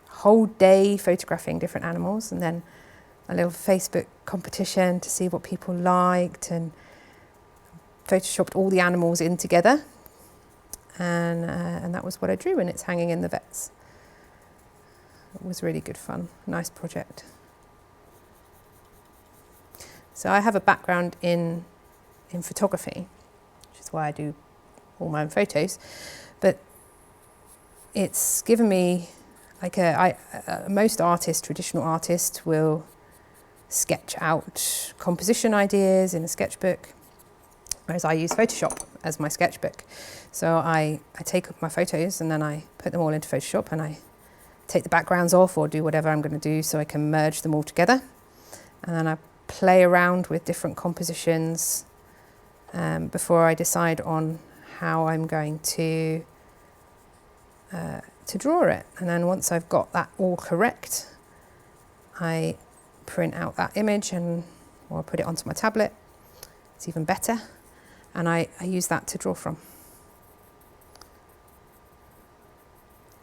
a whole day photographing different animals, and then a little Facebook competition to see what people liked, and photoshopped all the animals in together. And that was what I drew, and it's hanging in the vets. It was really good fun, nice project. So I have a background in photography, which is why I do all my own photos, but it's given me, like most artists, traditional artists, will sketch out composition ideas in a sketchbook, whereas I use Photoshop as my sketchbook. So I take my photos and then I put them all into Photoshop, and I take the backgrounds off or do whatever I'm going to do so I can merge them all together. And then I play around with different compositions before I decide on how I'm going to draw it. And then once I've got that all correct, I print out that image or put it onto my tablet. It's even better. And I use that to draw from.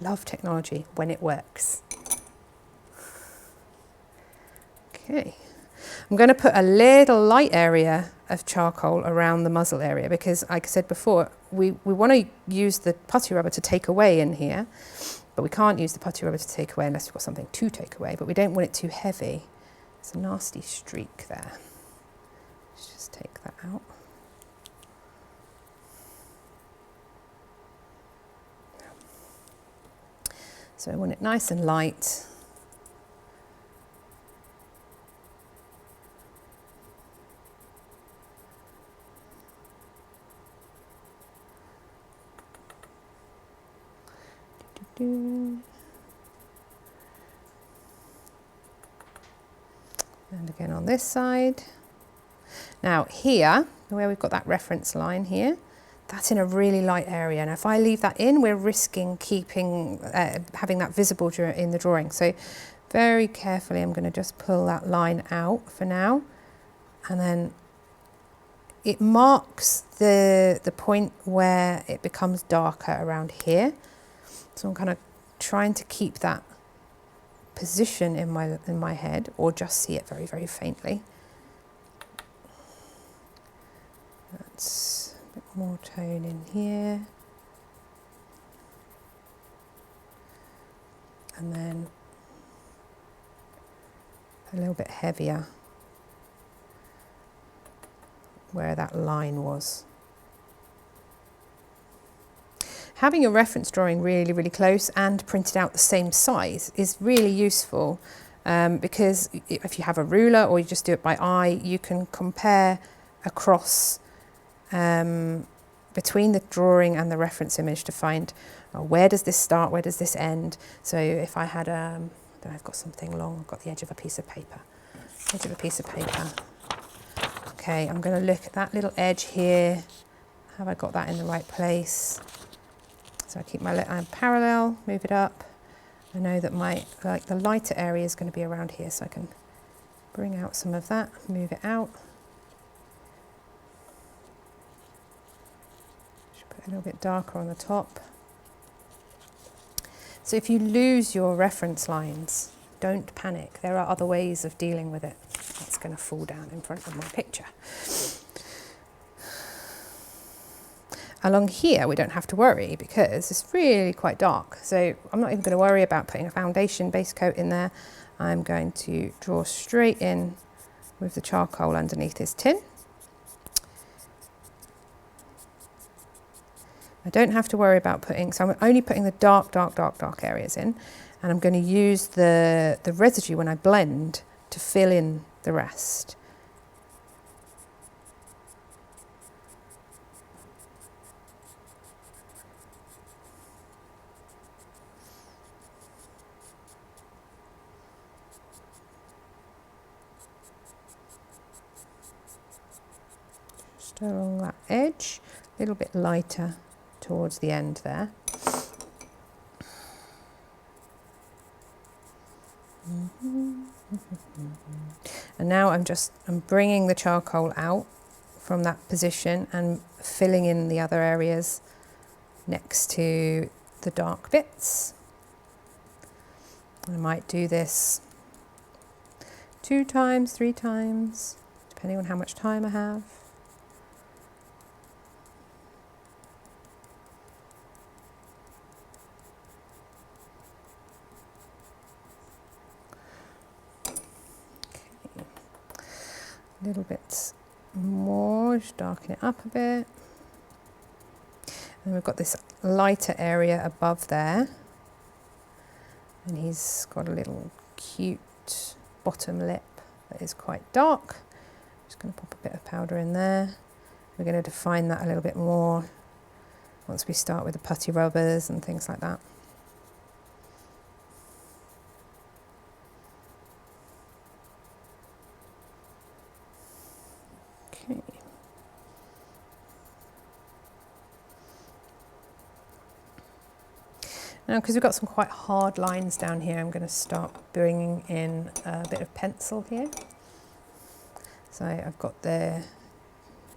Love technology when it works. Okay. I'm going to put a little light area of charcoal around the muzzle area because, like I said before, we want to use the putty rubber to take away in here, but we can't use the putty rubber to take away unless we've got something to take away, but we don't want it too heavy. There's a nasty streak there. Let's just take that out. So I want it nice and light. And again on this side. Now here, where we've got that reference line here, that's in a really light area, and if I leave that in, we're risking keeping having that visible in the drawing. So very carefully I'm going to just pull that line out for now, and then it marks the point where it becomes darker around here. So I'm kind of trying to keep that position in my head, or just see it very, very faintly. That's a bit more tone in here. And then a little bit heavier where that line was. Having your reference drawing really, really close and printed out the same size is really useful because if you have a ruler or you just do it by eye, you can compare across between the drawing and the reference image to find where does this start, where does this end. So if I had, then I've got something long, I've got the edge of a piece of paper. Okay, I'm going to look at that little edge here. Have I got that in the right place? So I keep my parallel, move it up. I know that the lighter area is going to be around here, so I can bring out some of that, move it out. A little bit darker on the top. So if you lose your reference lines, don't panic. There are other ways of dealing with it. That's going to fall down in front of my picture. Along here, we don't have to worry because it's really quite dark. So I'm not even going to worry about putting a foundation base coat in there. I'm going to draw straight in with the charcoal underneath this tin. I don't have to worry about putting, so I'm only putting the dark areas in, and I'm going to use the residue when I blend to fill in the rest. Just along that edge, a little bit lighter towards the end there. And now I'm bringing the charcoal out from that position and filling in the other areas next to the dark bits. I might do this 2 times, 3 times, depending on how much time I have. A little bit more, just darken it up a bit. And we've got this lighter area above there. And he's got a little cute bottom lip that is quite dark. Just going to pop a bit of powder in there. We're going to define that a little bit more once we start with the putty rubbers and things like that. Okay. Now, because we've got some quite hard lines down here, I'm going to start bringing in a bit of pencil here. So I've got the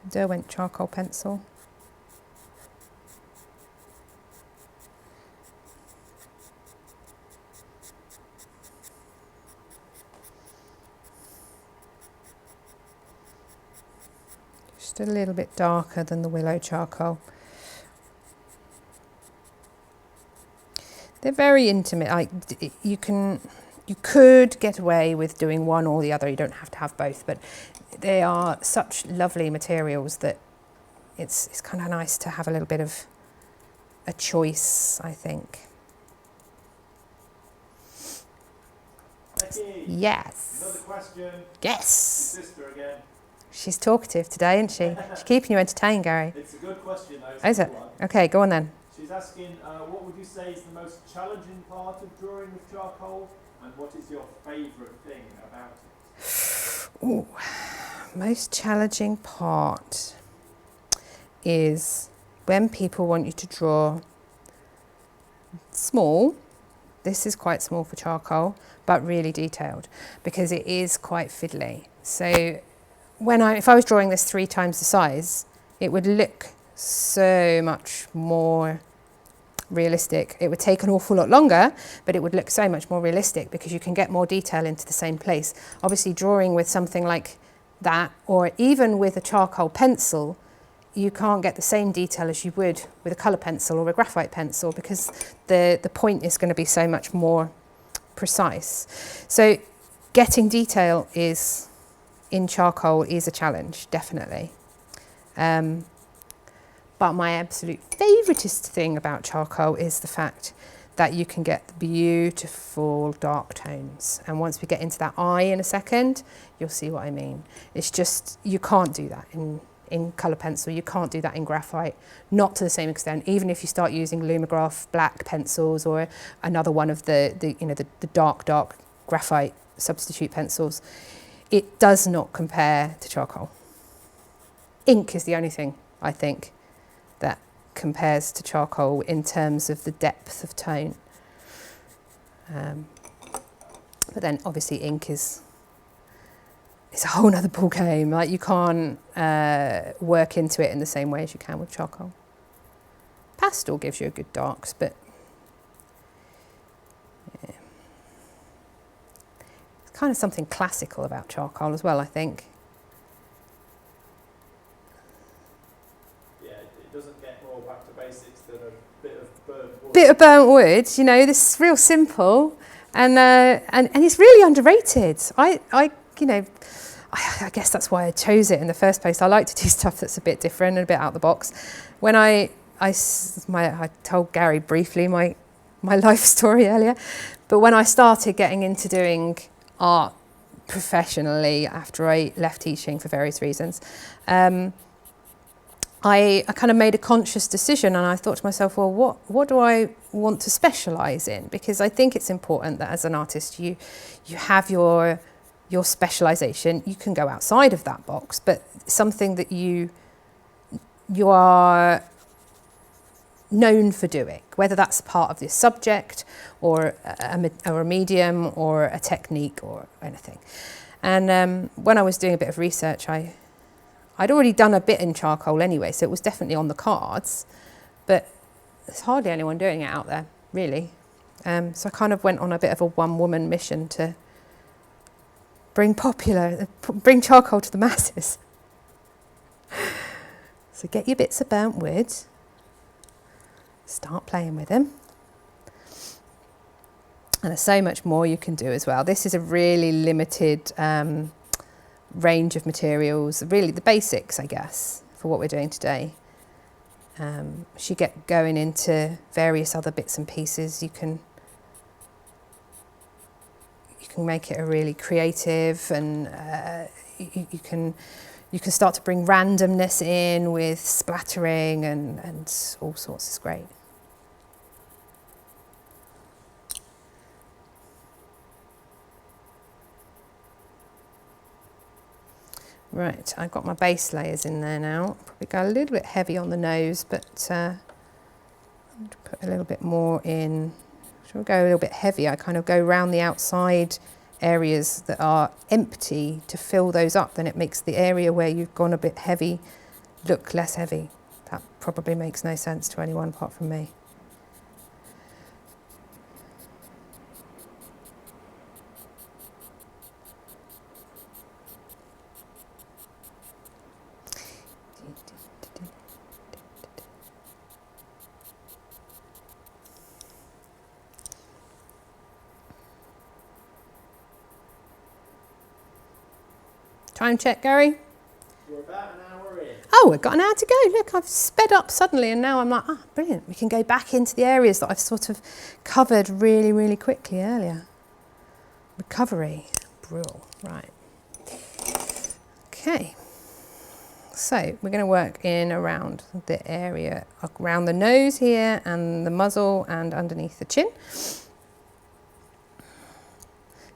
Derwent charcoal pencil. Just a little bit darker than the Willow charcoal. They're very intimate. You could get away with doing one or the other. You don't have to have both, but they are such lovely materials that it's kind of nice to have a little bit of a choice, I think. Becky, yes. Another question. Yes. Sister again. She's talkative today, isn't she? She's keeping you entertained, Gary. It's a good question, though. Is it? Okay, go on then. She's asking, what would you say is the most challenging part of drawing with charcoal, and what is your favourite thing about it? Ooh, most challenging part is when people want you to draw small. This is quite small for charcoal, but really detailed because it is quite fiddly. So if I was drawing this 3 times the size, it would look so much more realistic. It would take an awful lot longer, but it would look so much more realistic because you can get more detail into the same place. Obviously, drawing with something like that, or even with a charcoal pencil, you can't get the same detail as you would with a colour pencil or a graphite pencil because the point is going to be so much more precise. So getting detail in charcoal is a challenge, definitely. But my absolute favouriteest thing about charcoal is the fact that you can get the beautiful dark tones. And once we get into that eye in a second, you'll see what I mean. It's just, you can't do that in colour pencil. You can't do that in graphite, not to the same extent. Even if you start using Lumograph black pencils or another one of the dark graphite substitute pencils, it does not compare to charcoal. Ink is the only thing, I think, that compares to charcoal in terms of the depth of tone. But then obviously ink it's a whole nother ball game. Like you can't work into it in the same way as you can with charcoal. Pastel gives you a good darks, but yeah. It's kind of something classical about charcoal as well, I think. Yeah, it doesn't get more back to basics than a bit of burnt wood. Bit of burnt wood, you know, this is real simple, and it's really underrated. You know, I guess that's why I chose it in the first place. I like to do stuff that's a bit different and a bit out of the box. When I told Gary briefly my life story earlier, but when I started getting into doing art professionally after I left teaching for various reasons, I kind of made a conscious decision, and I thought to myself, well, what do I want to specialise in? Because I think it's important that as an artist you have your specialisation. You can go outside of that box, but something that you are known for doing, whether that's part of the subject or a medium or a technique or anything. And when I was doing a bit of research, I'd already done a bit in charcoal anyway, so it was definitely on the cards, but there's hardly anyone doing it out there, really. So I kind of went on a bit of a one-woman mission to bring charcoal to the masses. So get your bits of burnt wood, start playing with them. And there's so much more you can do as well. This is a really limited range of materials, really the basics, I guess, for what we're doing today. As you get going into various other bits and pieces, you can make it a really creative, and you can start to bring randomness in with splattering and all sorts. It's great. Right, I've got my base layers in there now. Probably go a little bit heavy on the nose, but I'm going to put a little bit more in. We'll go a little bit heavy. I kind of go around the outside areas that are empty to fill those up. Then it makes the area where you've gone a bit heavy look less heavy. That probably makes no sense to anyone apart from me. Time check, Gary. We're about an hour in. Oh, we've got an hour to go. Look, I've sped up suddenly, and now I'm like, brilliant. We can go back into the areas that I've sort of covered really, really quickly earlier. Recovery. Brill. Right. Okay. So we're going to work in around the area, around the nose here, and the muzzle, and underneath the chin.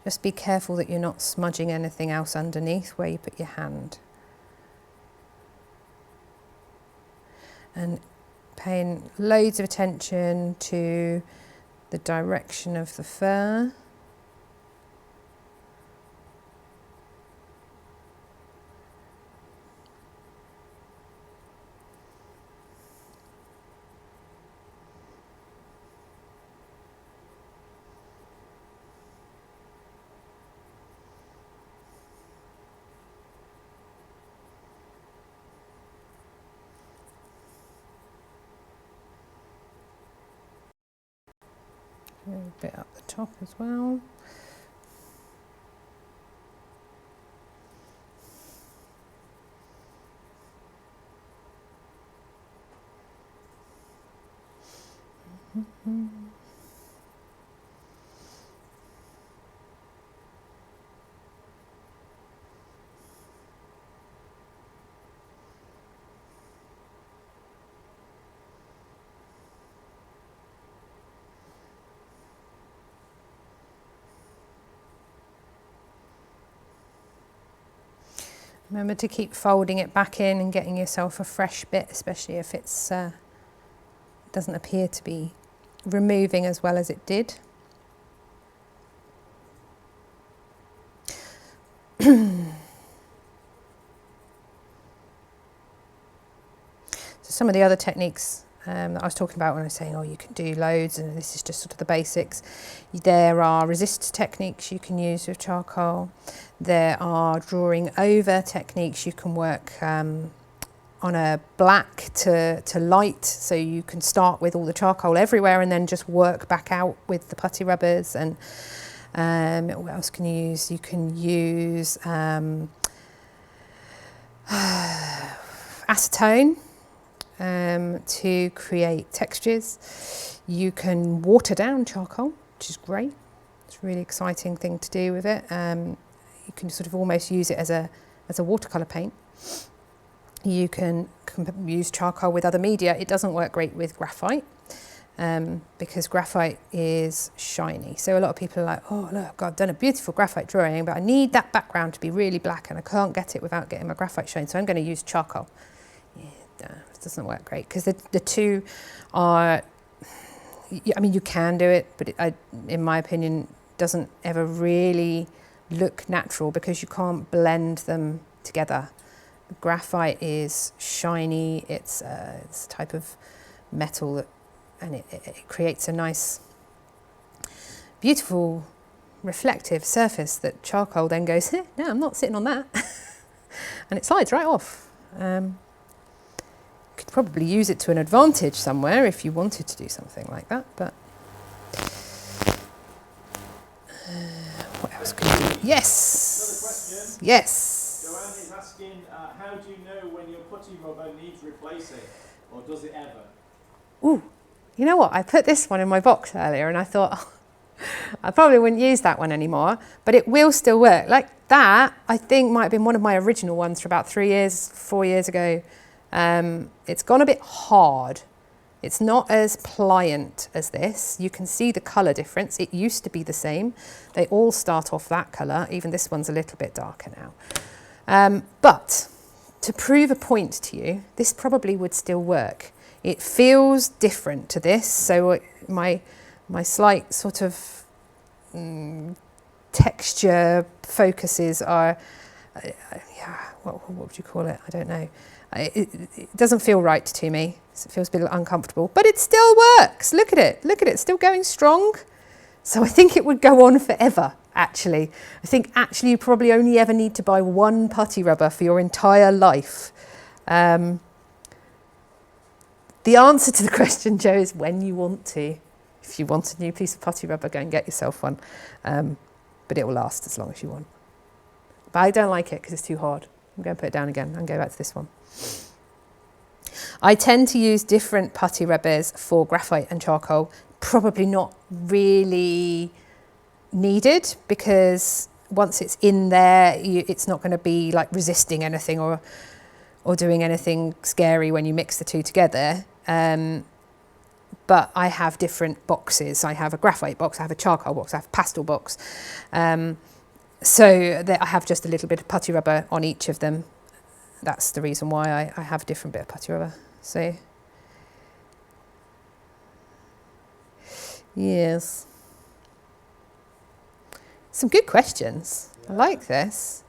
Just be careful that you're not smudging anything else underneath where you put your hand. And paying loads of attention to the direction of the fur. A little bit up the top as well. Remember to keep folding it back in and getting yourself a fresh bit, especially if it's doesn't appear to be removing as well as it did. So some of the other techniques that I was talking about when I was saying, oh, you can do loads and this is just sort of the basics. There are resist techniques you can use with charcoal. There are drawing over techniques. You can work on a black to light, so you can start with all the charcoal everywhere and then just work back out with the putty rubbers. And what else can you use? You can use acetone to create textures. You can water down charcoal, which is great. It's a really exciting thing to do with it. You can sort of almost use it as a watercolour paint. You can use charcoal with other media. It doesn't work great with graphite because graphite is shiny. So a lot of people are like, oh look, I've done a beautiful graphite drawing, but I need that background to be really black and I can't get it without getting my graphite shine, so I'm going to use charcoal. Yeah, it doesn't work great because the two are, I mean, you can do it, but in my opinion, doesn't ever really look natural because you can't blend them together. Graphite is shiny, it's a type of metal that, and it creates a nice, beautiful, reflective surface that charcoal then goes, no, I'm not sitting on that. And it slides right off. Could probably use it to an advantage somewhere if you wanted to do something like that, but what else can you do? Yes! Another question. Yes! Joanne is asking, how do you know when your putty rubber needs replacing, or does it ever? Ooh, you know what? I put this one in my box earlier and I thought, oh, I probably wouldn't use that one anymore, but it will still work. Like that, I think might have been one of my original ones for about 4 years ago. It's gone a bit hard. It's not as pliant as this. You can see the colour difference. It used to be the same. They all start off that colour. Even this one's a little bit darker now. But to prove a point to you, this probably would still work. It feels different to this. So my slight sort of texture focuses are, what would you call it? I don't know. It doesn't feel right to me. It feels a bit uncomfortable, but it still works. Look at it. Look at it. It's still going strong. So I think it would go on forever, actually. I think actually you probably only ever need to buy one putty rubber for your entire life. The answer to the question, Joe, is when you want to. If you want a new piece of putty rubber, go and get yourself one. But it will last as long as you want. But I don't like it because it's too hard. I'm going to put it down again and go back to this one. I tend to use different putty rubbers for graphite and charcoal. Probably not really needed because once it's in there, it's not going to be like resisting anything or doing anything scary when you mix the two together. But I have different boxes. I have a graphite box, I have a charcoal box, I have a pastel box. So I have just a little bit of putty rubber on each of them. That's the reason why I have a different bit of putty rubber. So, yes. Some good questions. Yeah. I like this.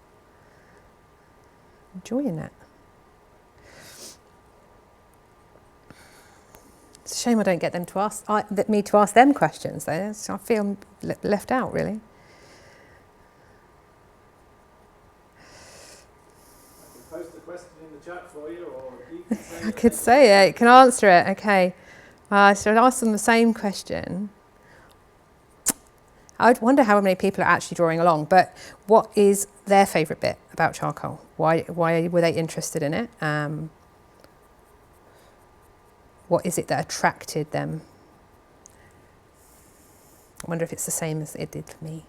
Enjoying it. It's a shame I don't get them to ask me to ask them questions though. So I feel left out really. Post the question in the chat for you, or you can say I could say it, you can answer it, okay. So I'd ask them the same question. I would wonder how many people are actually drawing along, but what is their favourite bit about charcoal? Why were they interested in it? What is it that attracted them? I wonder if it's the same as it did for me.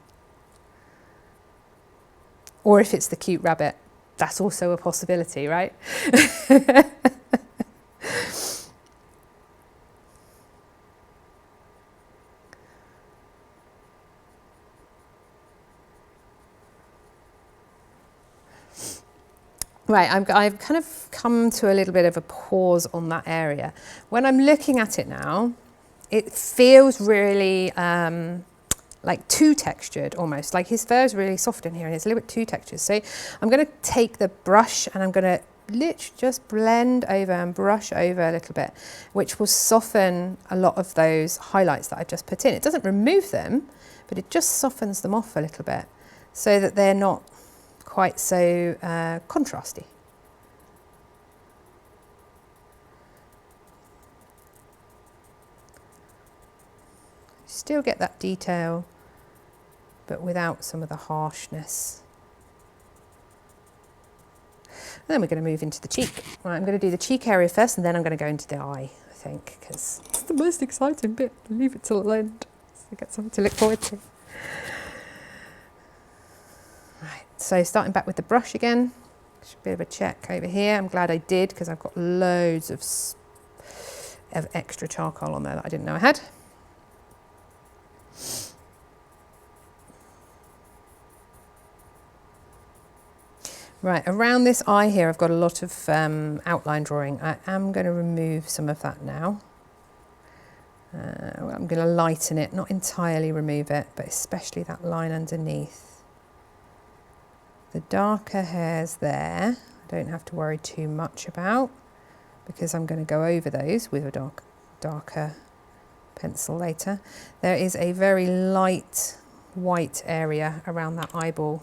Or if it's the cute rabbit. That's also a possibility, right? Right, I've kind of come to a little bit of a pause on that area. When I'm looking at it now, it feels really like too textured almost, like his fur is really soft in here and it's a little bit too textured. So I'm going to take the brush and I'm going to literally just blend over and brush over a little bit, which will soften a lot of those highlights that I just put in. It doesn't remove them, but it just softens them off a little bit so that they're not quite so contrasty. Still get that detail, but without some of the harshness. And then we're going to move into the cheek. Right, I'm going to do the cheek area first, and then I'm going to go into the eye, I think, because it's the most exciting bit. Leave it till the end, so I get something to look forward to. Right, so starting back with the brush again. Just a bit of a check over here. I'm glad I did, because I've got loads of extra charcoal on there that I didn't know I had. Right, around this eye here, I've got a lot of outline drawing. I am going to remove some of that now. I'm going to lighten it, not entirely remove it, but especially that line underneath. The darker hairs there, I don't have to worry too much about, because I'm going to go over those with a darker pencil later. There is a very light white area around that eyeball,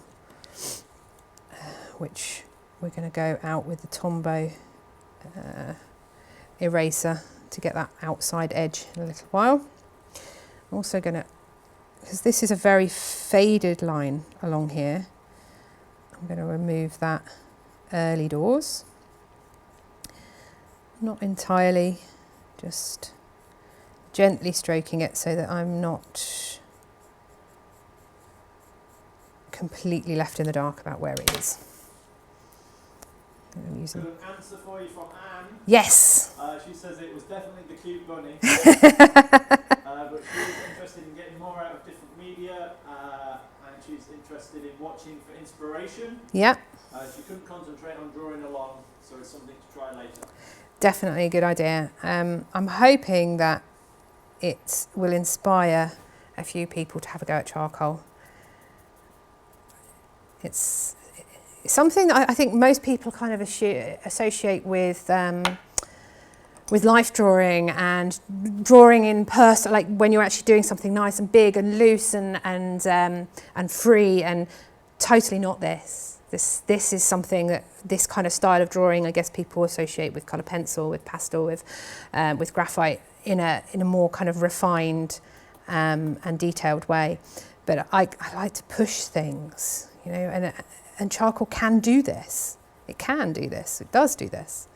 which we're going to go out with the Tombow eraser to get that outside edge in a little while. I'm also going to, because this is a very faded line along here, I'm going to remove that early doors. Not entirely, just gently stroking it so that I'm not completely left in the dark about where it is. I'm using... Got an answer for you from Anne. Yes. She says it was definitely the cute bunny, but she is interested in getting more out of different media, and she's interested in watching for inspiration. Yeah. She couldn't concentrate on drawing along, so it's something to try later. Definitely a good idea. I'm hoping that it will inspire a few people to have a go at charcoal. It's something that I think most people kind of associate with life drawing and drawing in person, like when you're actually doing something nice and big and loose and free, and totally not this. This is something that this kind of style of drawing, I guess people associate with colour pencil, with pastel, with graphite in a more kind of refined and detailed way. But I like to push things, you know, and charcoal can do this. It can do this. It does do this.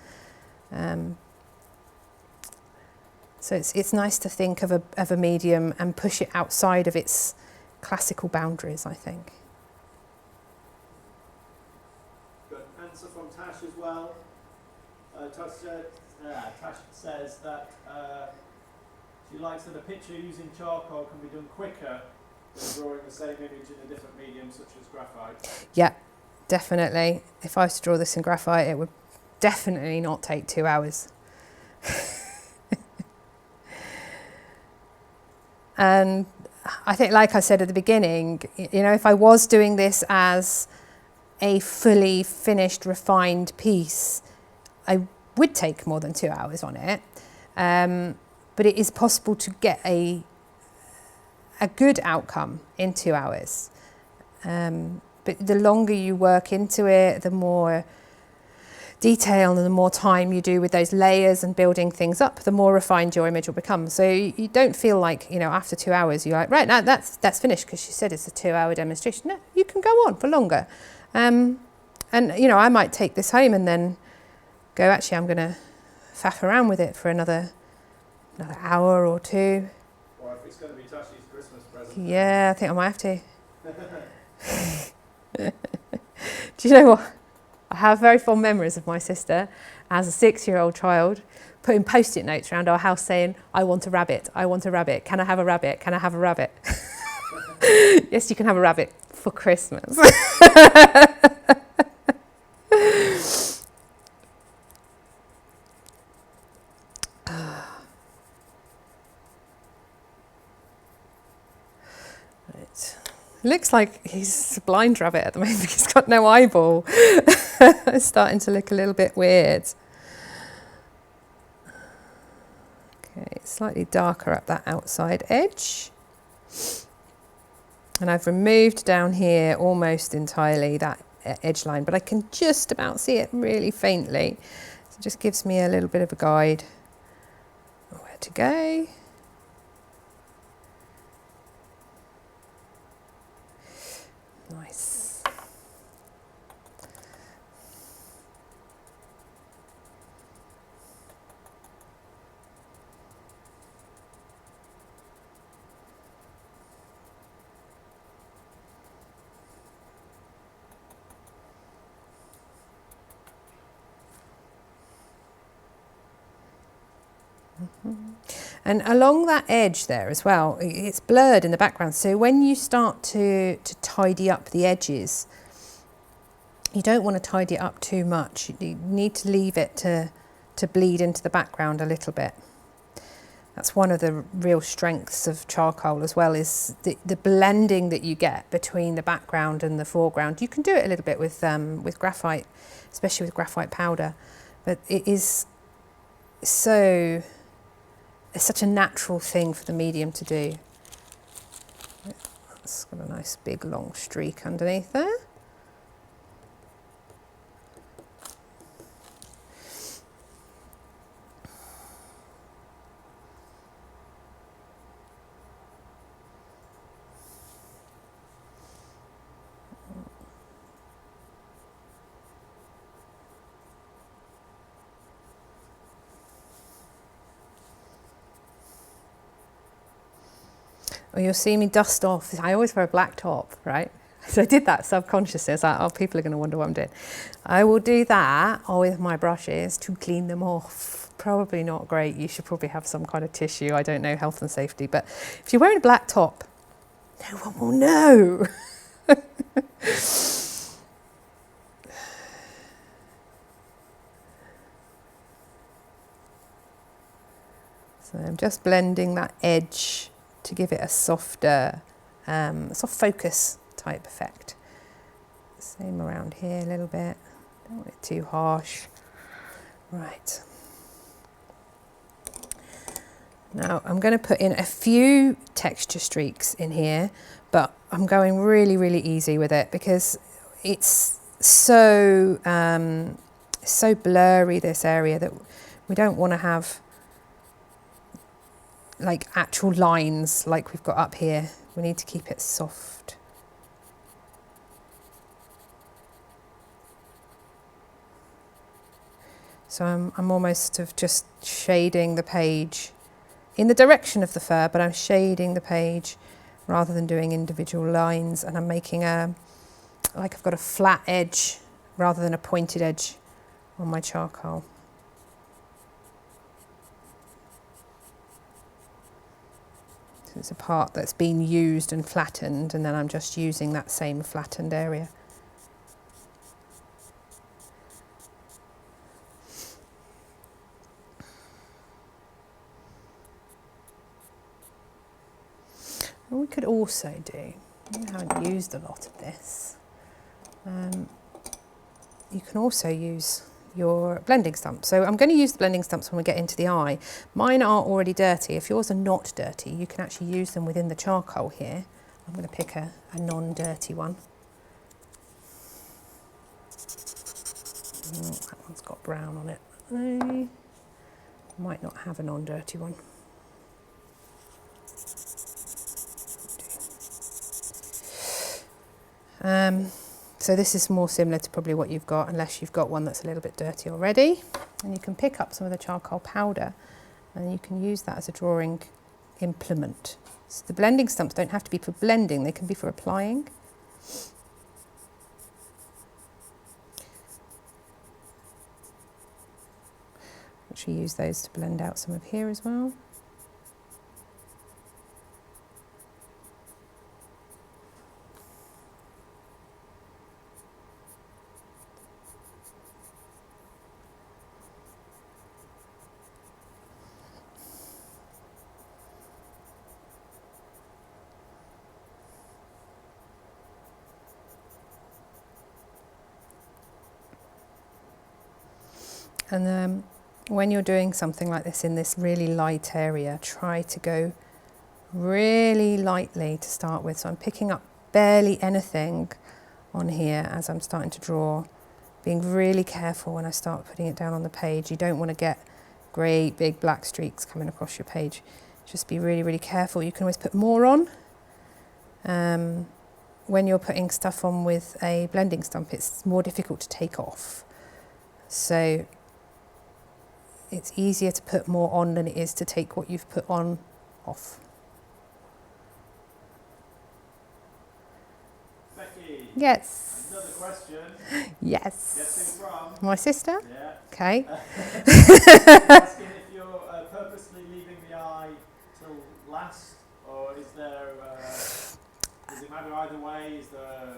So it's nice to think of a medium and push it outside of its classical boundaries, I think. Got an answer from Tash as well. Tash says that she likes that a picture using charcoal can be done quicker than drawing the same image in a different medium such as graphite. Yeah, definitely. If I was to draw this in graphite, it would definitely not take 2 hours. And I think, like I said at the beginning, you know, if I was doing this as a fully finished, refined piece, I would take more than 2 hours on it. But it is possible to get a good outcome in 2 hours. But the longer you work into it, the more detail and the more time you do with those layers and building things up, the more refined your image will become. So you don't feel like, you know, after 2 hours, you're like, right, now that's finished because she said it's a 2 hour demonstration. No, you can go on for longer. And, you know, I might take this home and then go, actually, I'm going to faff around with it for another hour or two. Or if it's going to be Tashi's Christmas present. Yeah, I think I might have to. Do you know what? I have very fond memories of my sister as a 6-year-old child putting post-it notes around our house saying, I want a rabbit, I want a rabbit, can I have a rabbit, can I have a rabbit? Yes, you can have a rabbit for Christmas. Right, Looks like he's a blind rabbit at the moment. He's got no eyeball. It's starting to look a little bit weird. Okay, slightly darker up that outside edge. And I've removed down here almost entirely that edge line, but I can just about see it really faintly. So it just gives me a little bit of a guide where to go. Nice. And along that edge there as well, it's blurred in the background. So when you start to tidy up the edges, you don't want to tidy it up too much. You need to leave it to bleed into the background a little bit. That's one of the real strengths of charcoal as well, is the blending that you get between the background and the foreground. You can do it a little bit with graphite, especially with graphite powder, but it is so... It's such a natural thing for the medium to do. It's got a nice big long streak underneath there. Or you'll see me dust off. I always wear a black top, right? So I did that subconsciously. I was like, oh, people are going to wonder what I'm doing. I will do that with my brushes to clean them off. Probably not great. You should probably have some kind of tissue. I don't know, health and safety. But if you're wearing a black top, no one will know. So I'm just blending that edge to give it a softer, soft focus type effect. Same around here a little bit. Don't want it too harsh. Right. Now I'm going to put in a few texture streaks in here, but I'm going really, really easy with it because it's so so blurry, this area, that we don't want to have like actual lines like we've got up here. We need to keep it soft. So I'm almost sort of just shading the page in the direction of the fur, but I'm shading the page rather than doing individual lines, and I'm making like I've got a flat edge rather than a pointed edge on my charcoal. It's a part that's been used and flattened, and then I'm just using that same flattened area. And we could also do, I haven't used a lot of this, you can also use your blending stumps. So I'm going to use the blending stumps when we get into the eye. Mine are already dirty. If yours are not dirty, you can actually use them within the charcoal here. I'm going to pick a non-dirty one. Oh, that one's got brown on it. I might not have a non-dirty one. So this is more similar to probably what you've got, unless you've got one that's a little bit dirty already. And you can pick up some of the charcoal powder and you can use that as a drawing implement. So the blending stumps don't have to be for blending, they can be for applying. Actually use those to blend out some of here as well. And when you're doing something like this in this really light area, try to go really lightly to start with. So I'm picking up barely anything on here as I'm starting to draw, being really careful when I start putting it down on the page. You don't want to get great big black streaks coming across your page. Just be really, really careful. You can always put more on. When you're putting stuff on with a blending stump, it's more difficult to take off. So it's easier to put more on than it is to take what you've put on off. Becky. Yes. Another question. Yes. Guess who from? My sister? Yeah. Okay. Asking if you're purposely leaving the eye till last, or is there, does it matter either way? Is there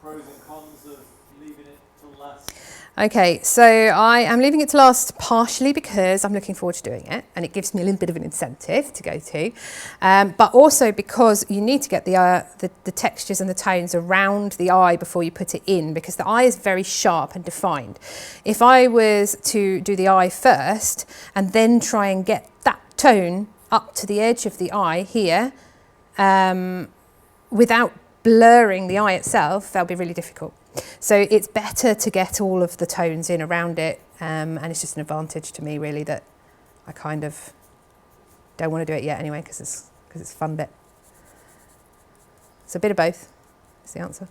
pros and cons of leaving it till last? Okay, so I am leaving it to last partially because I'm looking forward to doing it and it gives me a little bit of an incentive to go to, but also because you need to get the textures and the tones around the eye before you put it in, because the eye is very sharp and defined. If I was to do the eye first and then try and get that tone up to the edge of the eye here without blurring the eye itself, that'll be really difficult. So it's better to get all of the tones in around it, and it's just an advantage to me really that I kind of don't want to do it yet anyway because it's a fun bit. So a bit of both is the answer.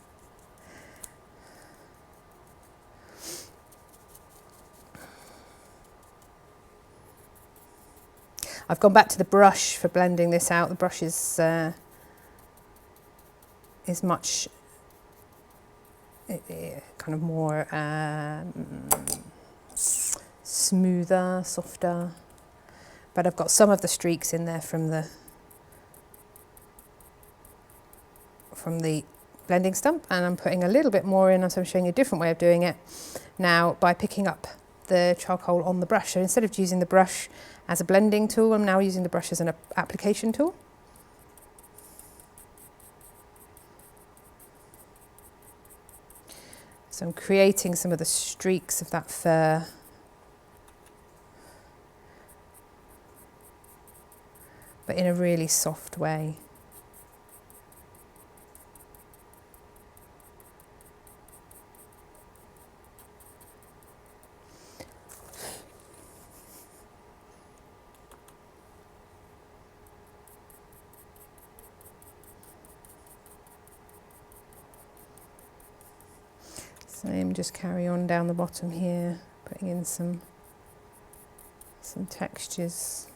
I've gone back to the brush for blending this out. The brush is much kind of more smoother, softer, but I've got some of the streaks in there from the blending stump, and I'm putting a little bit more in, so I'm showing you a different way of doing it now by picking up the charcoal on the brush. So instead of using the brush as a blending tool, I'm now using the brush as an application tool. So I'm creating some of the streaks of that fur. But in a really soft way. Same, just carry on down the bottom here, putting in some textures.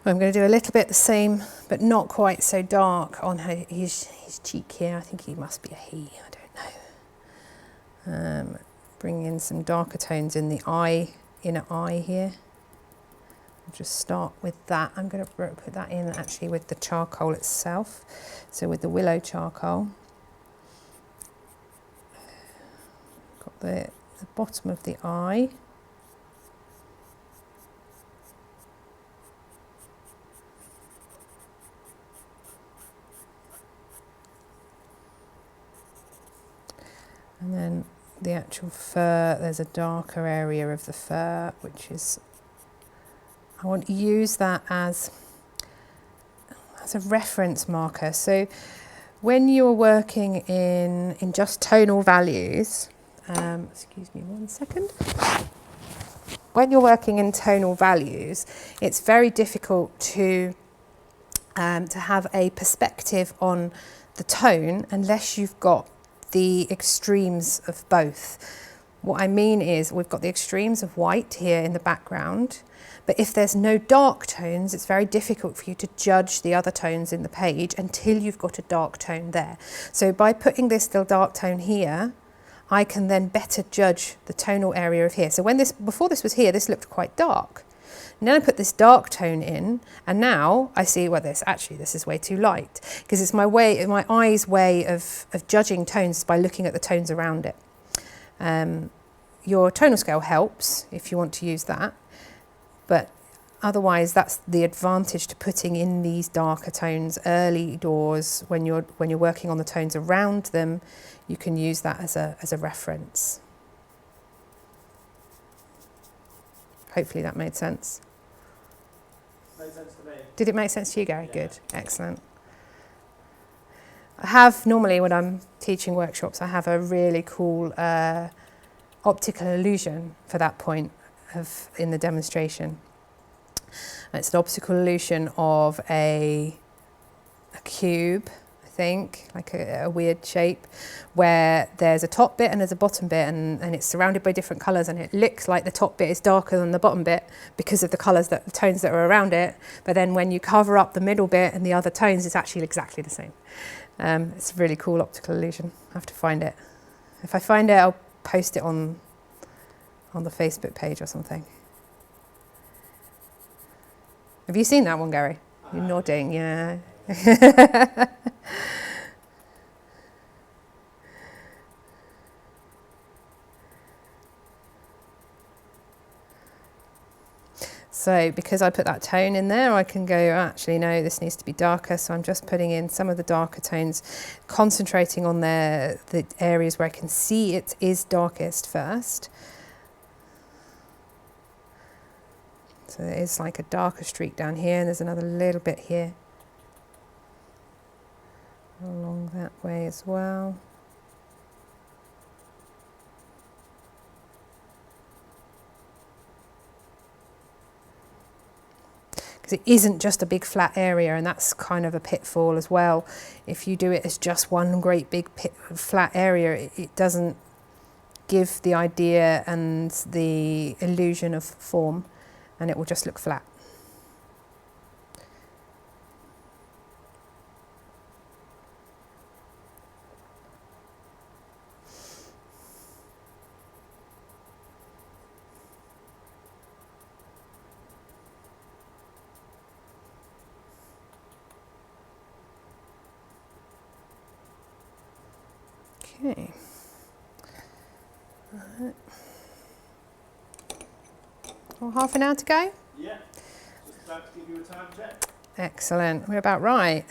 I'm going to do a little bit the same, but not quite so dark on his cheek here. I think he must be a he, I don't know. Bring in some darker tones in the eye, inner eye here. I'll just start with that. I'm going to put that in actually with the charcoal itself. So with the Willow charcoal. Got the bottom of the eye. And then the actual fur, there's a darker area of the fur, which is, I want to use that as a reference marker. So when you're working in just tonal values, excuse me 1 second. When you're working in tonal values, it's very difficult to have a perspective on the tone unless you've got the extremes of both. What I mean is we've got the extremes of white here in the background, but if there's no dark tones, it's very difficult for you to judge the other tones in the page until you've got a dark tone there. So by putting this little dark tone here, I can then better judge the tonal area of here. So before this was here, this looked quite dark. And then I put this dark tone in, and now I see, well, this is way too light, because it's my eye's way of judging tones by looking at the tones around it. Your tonal scale helps if you want to use that, but otherwise that's the advantage to putting in these darker tones early doors when you're working on the tones around them. You can use that as a reference. Hopefully that made sense. Made sense to me. Did it make sense to you, Gary? Yeah. Good, excellent. I have normally, when I'm teaching workshops, I have a really cool optical illusion for that point in the demonstration. And it's an optical illusion of a cube, I think, like a weird shape, where there's a top bit and there's a bottom bit, and it's surrounded by different colours, and it looks like the top bit is darker than the bottom bit because of the colours, the tones that are around it. But then when you cover up the middle bit and the other tones, it's actually exactly the same. It's a really cool optical illusion. I have to find it. If I find it, I'll post it on the Facebook page or something. Have you seen that one, Gary? You're nodding, yeah. So because I put that tone in there, I can go, actually, no, this needs to be darker. So I'm just putting in some of the darker tones, concentrating on the areas where I can see it is darkest first. So there is like a darker streak down here, and there's another little bit here. Along that way as well. Because it isn't just a big flat area, and that's kind of a pitfall as well. If you do it as just one great big flat area, it doesn't give the idea and the illusion of form, and it will just look flat. Okay. Right. Well, half an hour to go? Yeah, just about to give you a time check. Excellent, we're about right.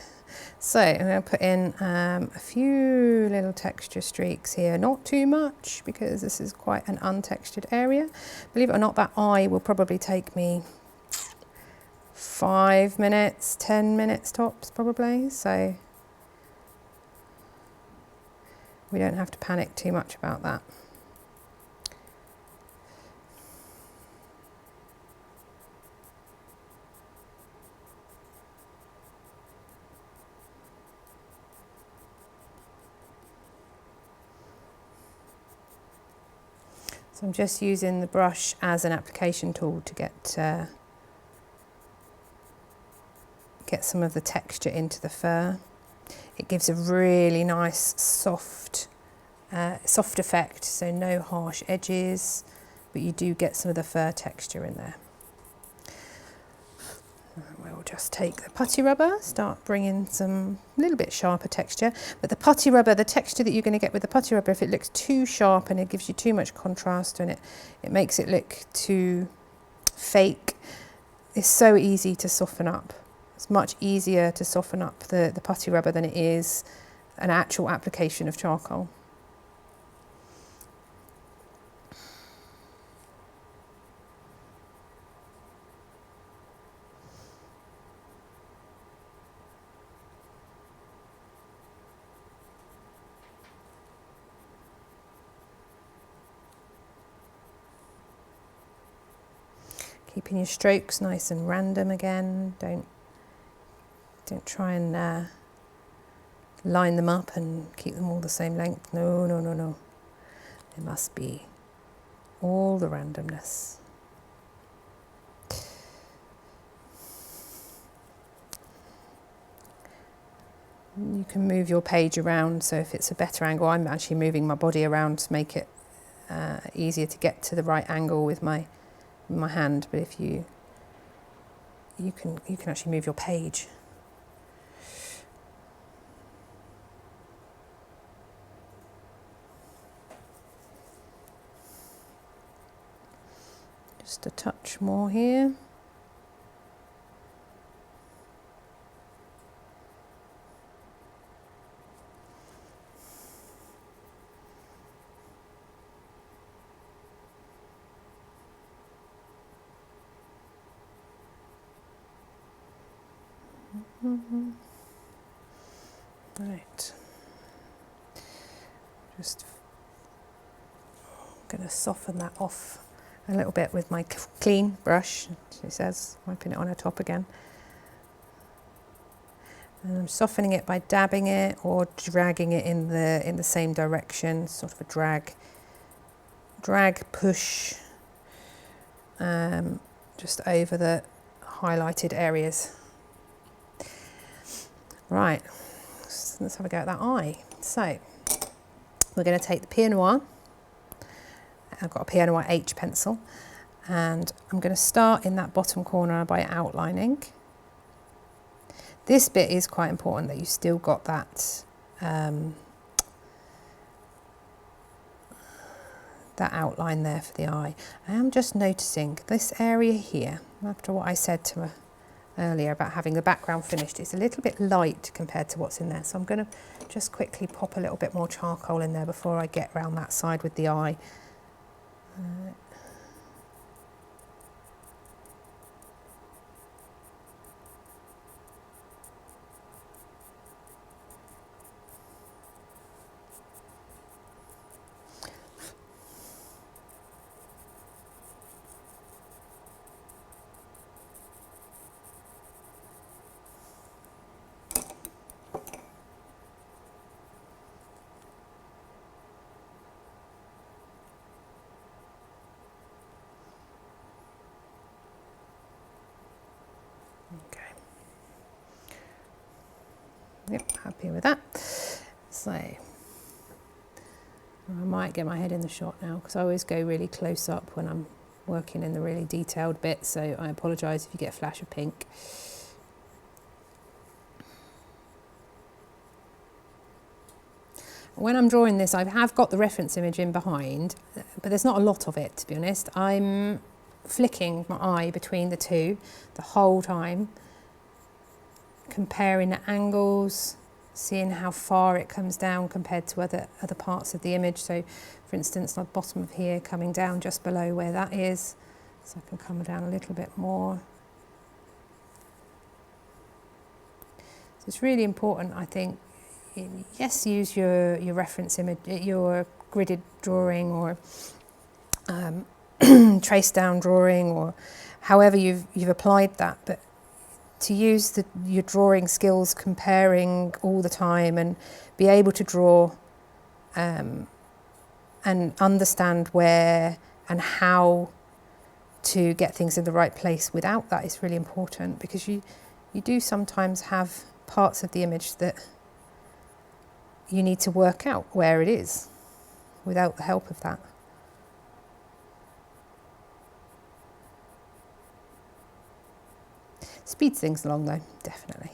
So I'm going to put in a few little texture streaks here, not too much because this is quite an untextured area. Believe it or not, that eye will probably take me 5 minutes, 10 minutes tops probably, so we don't have to panic too much about that. So I'm just using the brush as an application tool to get some of the texture into the fur. It gives a really nice soft effect, so no harsh edges, but you do get some of the fur texture in there. We'll just take the putty rubber, start bringing some little bit sharper texture, but the putty rubber, the texture that you're going to get with the putty rubber, if it looks too sharp and it gives you too much contrast and it makes it look too fake, it's so easy to soften up. It's much easier to soften up the putty rubber than it is an actual application of charcoal. Keeping your strokes nice and random again. Don't try and line them up and keep them all the same length. No. They must be all the randomness. You can move your page around, so if it's a better angle, I'm actually moving my body around to make it easier to get to the right angle with my hand. But if you can actually move your page. Just a touch more here. Right, just going to soften that off a little bit with my clean brush, she says, wiping it on her top again. And I'm softening it by dabbing it or dragging it in the same direction, sort of a drag push, just over the highlighted areas. Right, let's have a go at that eye. So we're going to take the Pierre Noir. I've got a Pierre Noir H pencil, and I'm going to start in that bottom corner by outlining. This bit is quite important, that you still got that that outline there for the eye. I am just noticing this area here, after what I said to her earlier about having the background finished, it's a little bit light compared to what's in there. So I'm going to just quickly pop a little bit more charcoal in there before I get around that side with the eye. Okay. Yep, happy with that. So I might get my head in the shot now, because I always go really close up when I'm working in the really detailed bit, so I apologise if you get a flash of pink. When I'm drawing this, I have got the reference image in behind, but there's not a lot of it, to be honest. I'm flicking my eye between the two the whole time, comparing the angles, seeing how far it comes down compared to other parts of the image. So for instance, the bottom of here coming down just below where that is, so I can come down a little bit more. So it's really important, I think, yes, use your reference image, your gridded drawing, or trace down drawing, or however you've applied that, but to use your drawing skills comparing all the time, and be able to draw and understand where and how to get things in the right place without that is really important, because you do sometimes have parts of the image that you need to work out where it is without the help of that. Speeds things along though, definitely.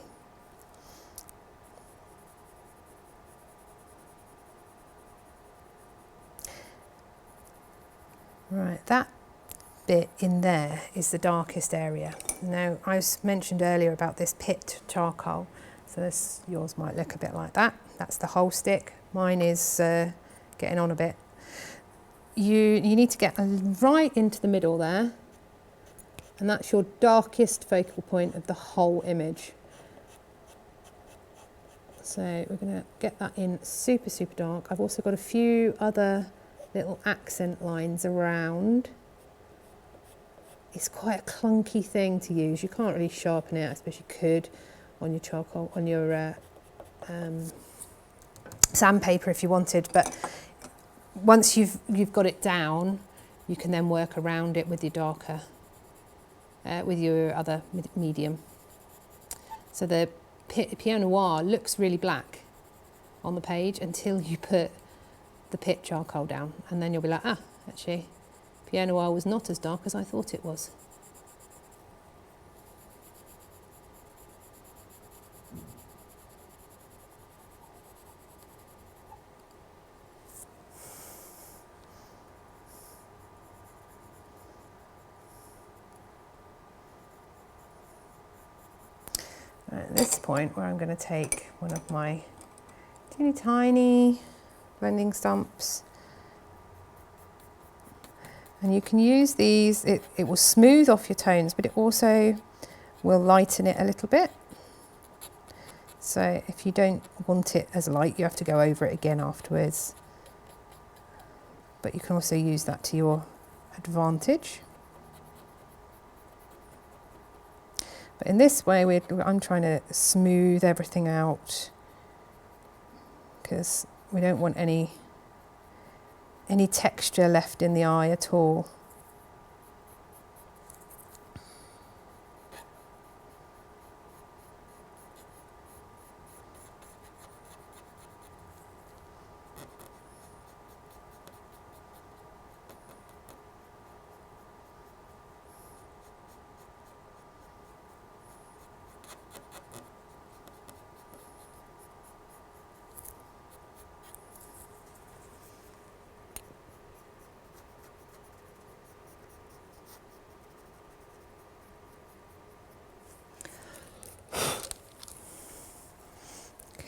Right, that bit in there is the darkest area. Now, I mentioned earlier about this Pitt charcoal, so yours might look a bit like that. That's the whole stick. Mine is getting on a bit. You need to get right into the middle there, and that's your darkest focal point of the whole image. So we're going to get that in super, super dark. I've also got a few other little accent lines around. It's quite a clunky thing to use. You can't really sharpen it. I suppose you could on your charcoal, on your sandpaper if you wanted, but once you've got it down, you can then work around it with your darker, with your other medium. So the Pinot Noir looks really black on the page until you put the Pitt charcoal down, and then you'll be like, ah, actually, Pinot Noir was not as dark as I thought it was. At this point, where I'm going to take one of my teeny tiny blending stumps, and you can use these, it will smooth off your tones, but it also will lighten it a little bit. So if you don't want it as light, you have to go over it again afterwards. But you can also use that to your advantage. But in this way, I'm trying to smooth everything out because we don't want any texture left in the eye at all.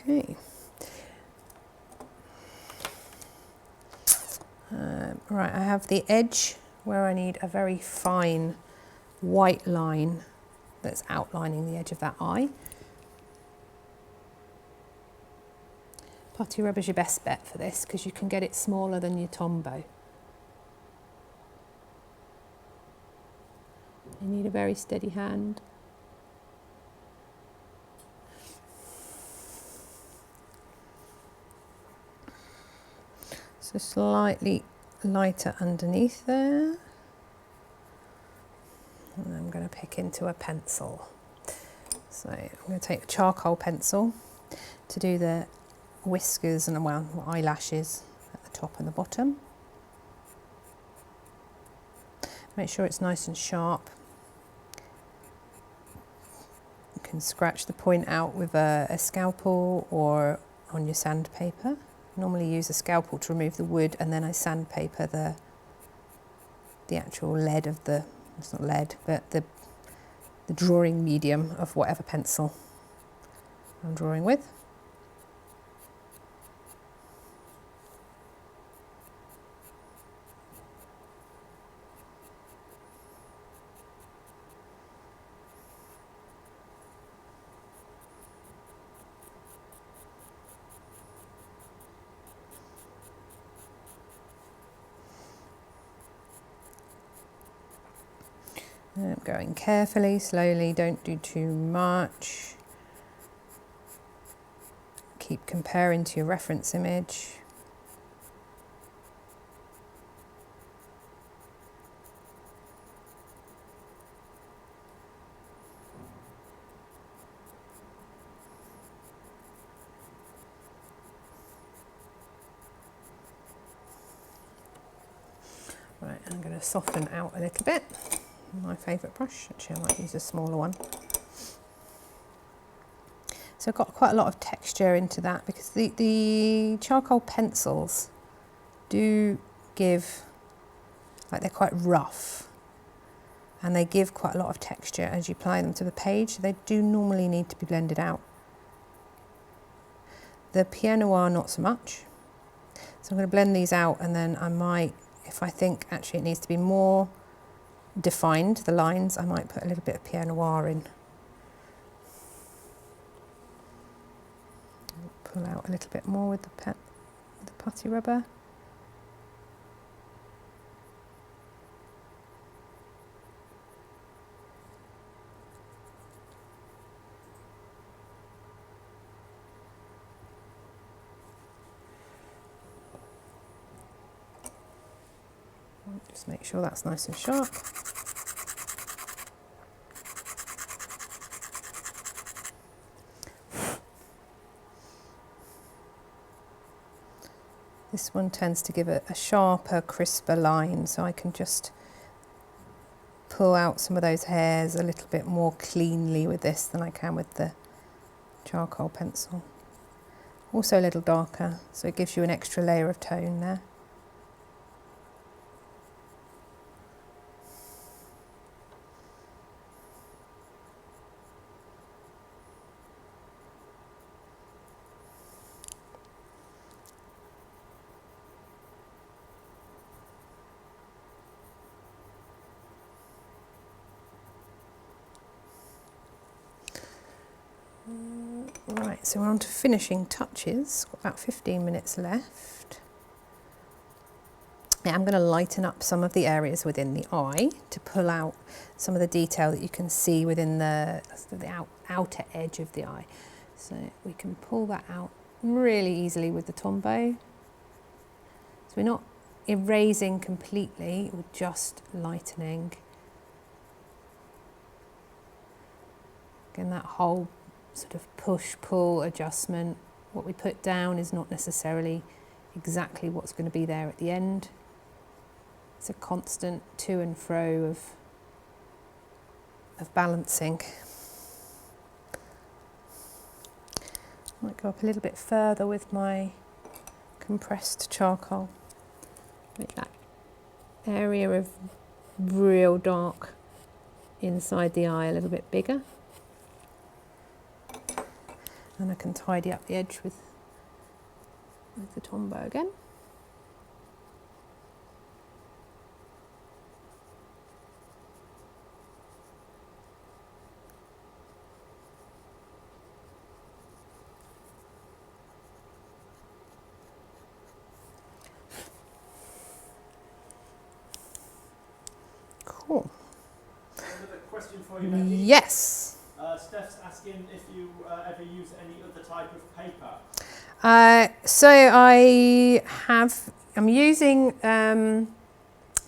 Okay. Right, I have the edge where I need a very fine white line that's outlining the edge of that eye. Putty rubber's your best bet for this because you can get it smaller than your Tombow. You need a very steady hand. So slightly lighter underneath there. And I'm going to pick into a pencil. So I'm going to take a charcoal pencil to do the whiskers and eyelashes at the top and the bottom. Make sure it's nice and sharp. You can scratch the point out with a scalpel or on your sandpaper. Normally use a scalpel to remove the wood, and then I sandpaper the actual lead of the, it's not lead, but the drawing medium of whatever pencil I'm drawing with. I'm going carefully, slowly, don't do too much. Keep comparing to your reference image. Right, I'm going to soften out a little bit. My favourite brush, actually I might use a smaller one. So I've got quite a lot of texture into that because the charcoal pencils do give, like they're quite rough and they give quite a lot of texture as you apply them to the page. They do normally need to be blended out. The Pinot Noir not so much. So I'm going to blend these out, and then I might, if I think actually it needs to be more defined, the lines, I might put a little bit of Pinot Noir in. Pull out a little bit more with the putty rubber. Just make sure that's nice and sharp. This one tends to give it a sharper, crisper line, so I can just pull out some of those hairs a little bit more cleanly with this than I can with the charcoal pencil. Also a little darker, so it gives you an extra layer of tone there. Right, so we're on to finishing touches. Got about 15 minutes left. Now I'm going to lighten up some of the areas within the eye to pull out some of the detail that you can see within the outer edge of the eye. So we can pull that out really easily with the Tombow. So we're not erasing completely, we're just lightening. Again, that whole sort of push-pull adjustment. What we put down is not necessarily exactly what's going to be there at the end. It's a constant to and fro of balancing. Might go up a little bit further with my compressed charcoal. Make that area of real dark inside the eye a little bit bigger. And I can tidy up the edge with the Tombow again. Cool. Another question for you, Becky. Yes. Steph's asking if you ever use any other type of paper. So I'm using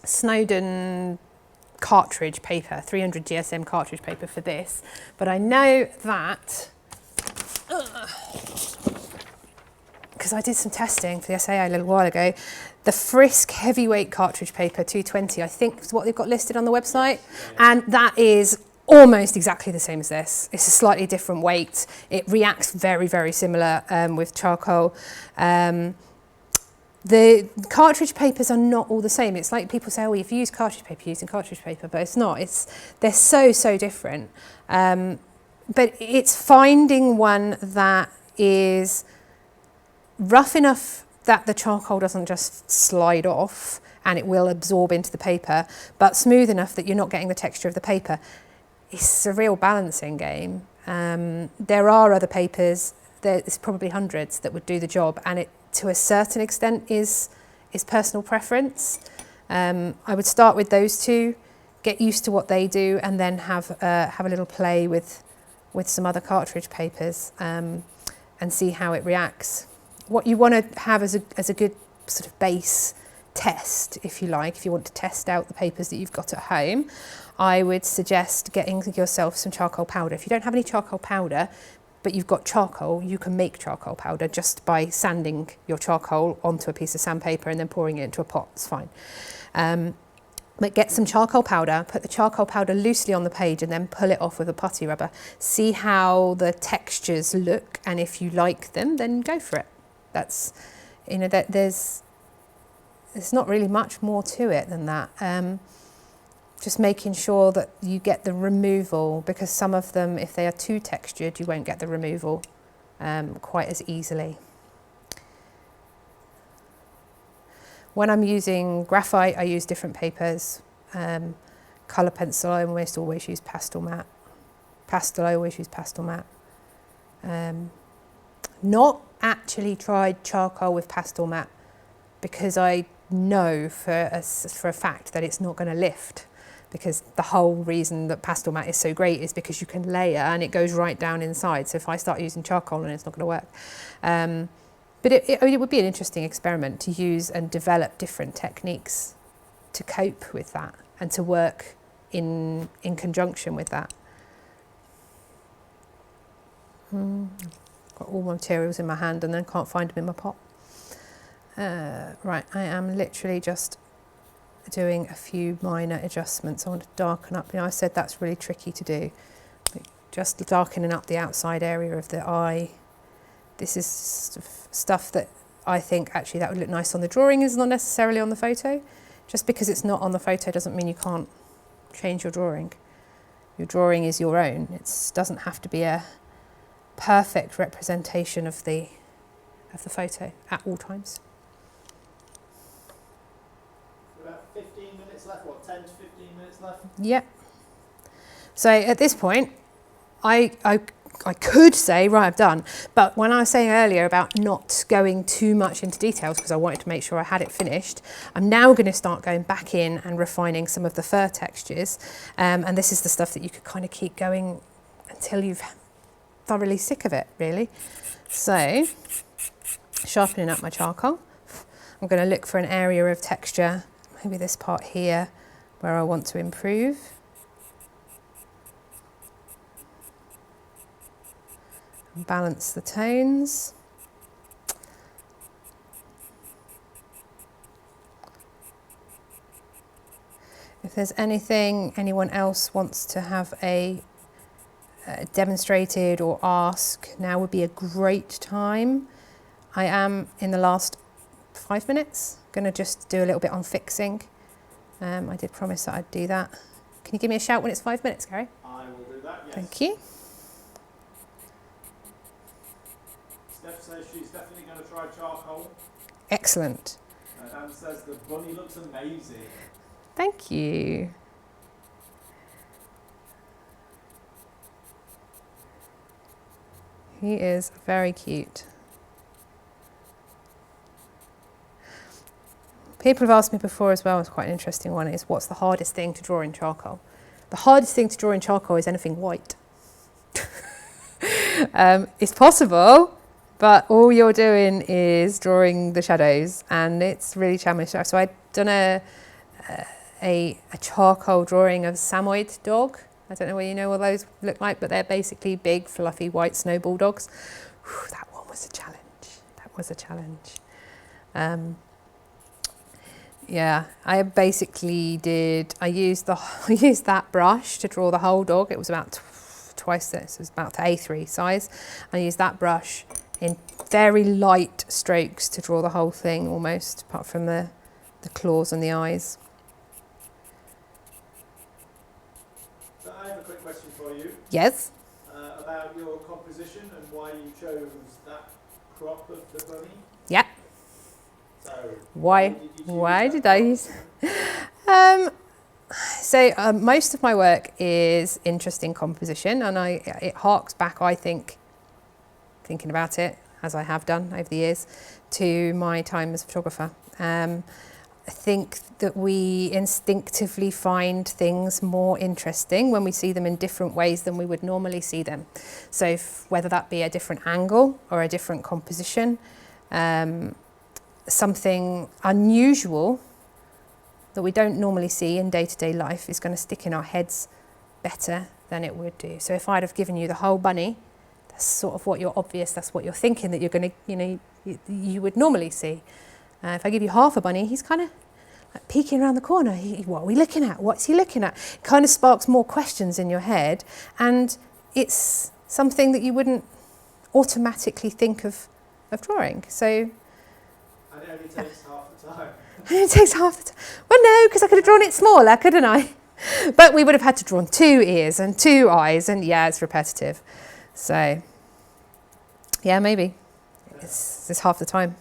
Snowden cartridge paper, 300 GSM cartridge paper for this, but I know that, because I did some testing for the SAA a little while ago, the Frisk heavyweight cartridge paper 220, I think is what they've got listed on the website, and that is almost exactly the same as this. It's a slightly different weight. It reacts very, very similar with charcoal. The cartridge papers are not all the same. It's like people say, oh, if you use cartridge paper, you're using cartridge paper, but it's not. They're so different. But it's finding one that is rough enough that the charcoal doesn't just slide off and it will absorb into the paper, but smooth enough that you're not getting the texture of the paper. It's a real balancing game. There are other papers, there's probably hundreds that would do the job, and it to a certain extent is personal preference. I would start with those two, get used to what they do, and then have a little play with some other cartridge papers and see how it reacts. What you want to have as a good sort of base test, if you like, if you want to test out the papers that you've got at home, I would suggest getting yourself some charcoal powder. If you don't have any charcoal powder, but you've got charcoal, you can make charcoal powder just by sanding your charcoal onto a piece of sandpaper and then pouring it into a pot. It's fine. But get some charcoal powder, put the charcoal powder loosely on the page and then pull it off with a putty rubber. See how the textures look, and if you like them, then go for it. That's, you know, there's not really much more to it than that. Just making sure that you get the removal, because some of them, if they are too textured, you won't get the removal quite as easily. When I'm using graphite, I use different papers. Colour pencil, I almost always use pastel matte. Pastel, I always use pastel matte. Not actually tried charcoal with pastel matte, because I know for a fact that it's not going to lift, because the whole reason that pastel matte is so great is because you can layer and it goes right down inside. So if I start using charcoal, then it's not going to work. But it would be an interesting experiment to use and develop different techniques to cope with that and to work in conjunction with that. Got all my materials in my hand and then can't find them in my pot. Right, I am literally just doing a few minor adjustments. I want to darken up. You know, I said that's really tricky to do. Just darkening up the outside area of the eye. This is stuff that I think actually that would look nice on the drawing, is not necessarily on the photo. Just because it's not on the photo doesn't mean you can't change your drawing. Your drawing is your own. It doesn't have to be a perfect representation of the photo at all times. About 15 minutes left, what, 10 to 15 minutes left? Yep. So at this point, I could say, right, I've done. But when I was saying earlier about not going too much into details because I wanted to make sure I had it finished, I'm now going to start going back in and refining some of the fur textures. And this is the stuff that you could kind of keep going until you've thoroughly sick of it, really. So, sharpening up my charcoal. I'm going to look for an area of texture, maybe this part here, where I want to improve. Balance the tones. If there's anything anyone else wants to have demonstrated or ask, now would be a great time. I am in the last 5 minutes going to just do a little bit on fixing. I did promise that I'd do that. Can you give me a shout when it's 5 minutes, Gary? I will do that, yes. Thank you. Steph says she's definitely going to try charcoal. Excellent. Dan says the bunny looks amazing. Thank you. He is very cute. People have asked me before as well, it's quite an interesting one, is what's the hardest thing to draw in charcoal? The hardest thing to draw in charcoal is anything white. It's possible, but all you're doing is drawing the shadows, and it's really challenging. So I'd done a charcoal drawing of a Samoyed dog. I don't know whether you know what those look like, but they're basically big, fluffy, white snow bulldogs. Whew, that one was a challenge. That was a challenge. Yeah, I basically I used that brush to draw the whole dog. It was about twice this. It was about A3 size. I used that brush in very light strokes to draw the whole thing almost, apart from the claws and the eyes. So I have a quick question for you. Yes? About your composition and why you chose that crop of the bunny. Yeah. So Why did I use? So most of my work is interesting composition, and it harks back, I think, thinking about it as I have done over the years, to my time as a photographer. I think that we instinctively find things more interesting when we see them in different ways than we would normally see them. So whether that be a different angle or a different composition, something unusual that we don't normally see in day-to-day life is going to stick in our heads better than it would do. So if I'd have given you the whole bunny, that's sort of what that's what you're thinking that you're going to, you would normally see. If I give you half a bunny, he's kind of like peeking around the corner. What are we looking at? What's he looking at? It kind of sparks more questions in your head, and it's something that you wouldn't automatically think of drawing. So, and it only takes half the time. It takes half the time. Well, no, because I could have drawn it smaller, couldn't I? But we would have had to draw 2 ears and 2 eyes, and yeah, it's repetitive. So, yeah, maybe. It's half the time.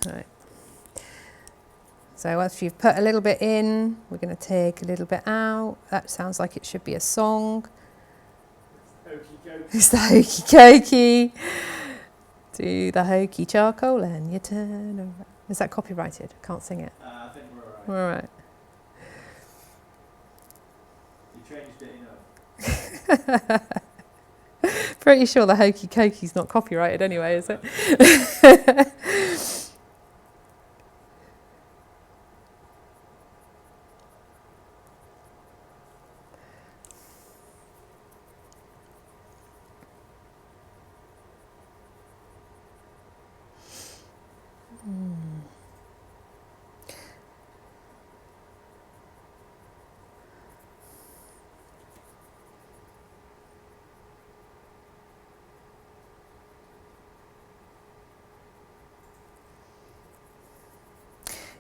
Right. So once you've put a little bit in, we're going to take a little bit out. That sounds like it should be a song. It's the hokey cokey. Do the hokey charcoal and you turn around. Is that copyrighted? Can't sing it. I think we're alright. We're alright. You changed it enough. Pretty sure the hokey cokey's not copyrighted anyway, is it?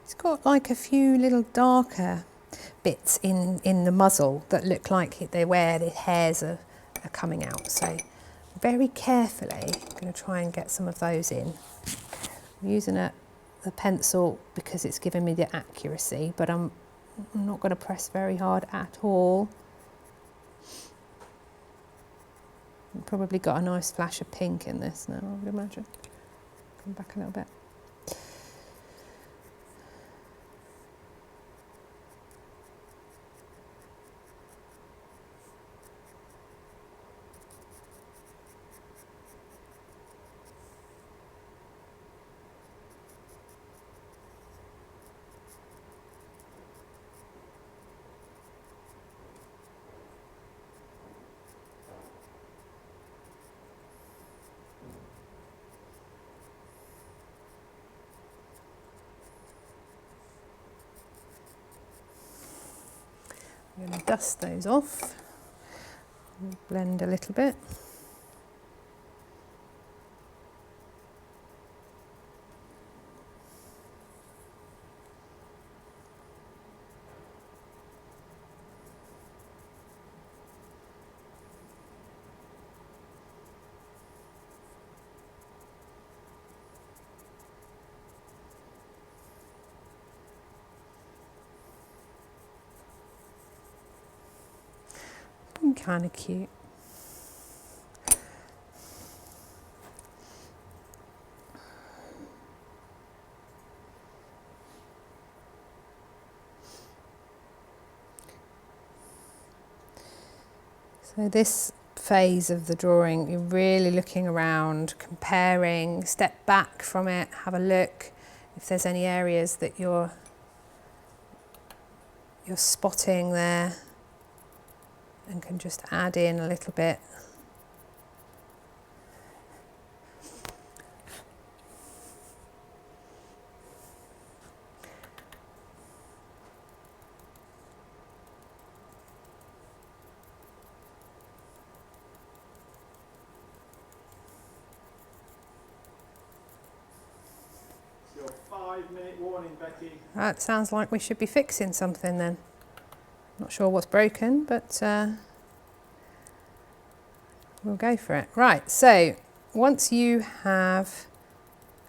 It's got like a few little darker bits in the muzzle that look like they're where the hairs are coming out. So very carefully, I'm going to try and get some of those in. I'm using the pencil because it's giving me the accuracy, but I'm not going to press very hard at all. I've probably got a nice flash of pink in this now, I would imagine. Come back a little bit. I'm going to dust those off, blend a little bit. Kind of cute. So this phase of the drawing, you're really looking around, comparing, step back from it, have a look if there's any areas that you're spotting there, and can just add in a little bit. Your 5-minute warning, Becky. That sounds like we should be fixing something then. Not sure what's broken, but we'll go for it. Right, so once you have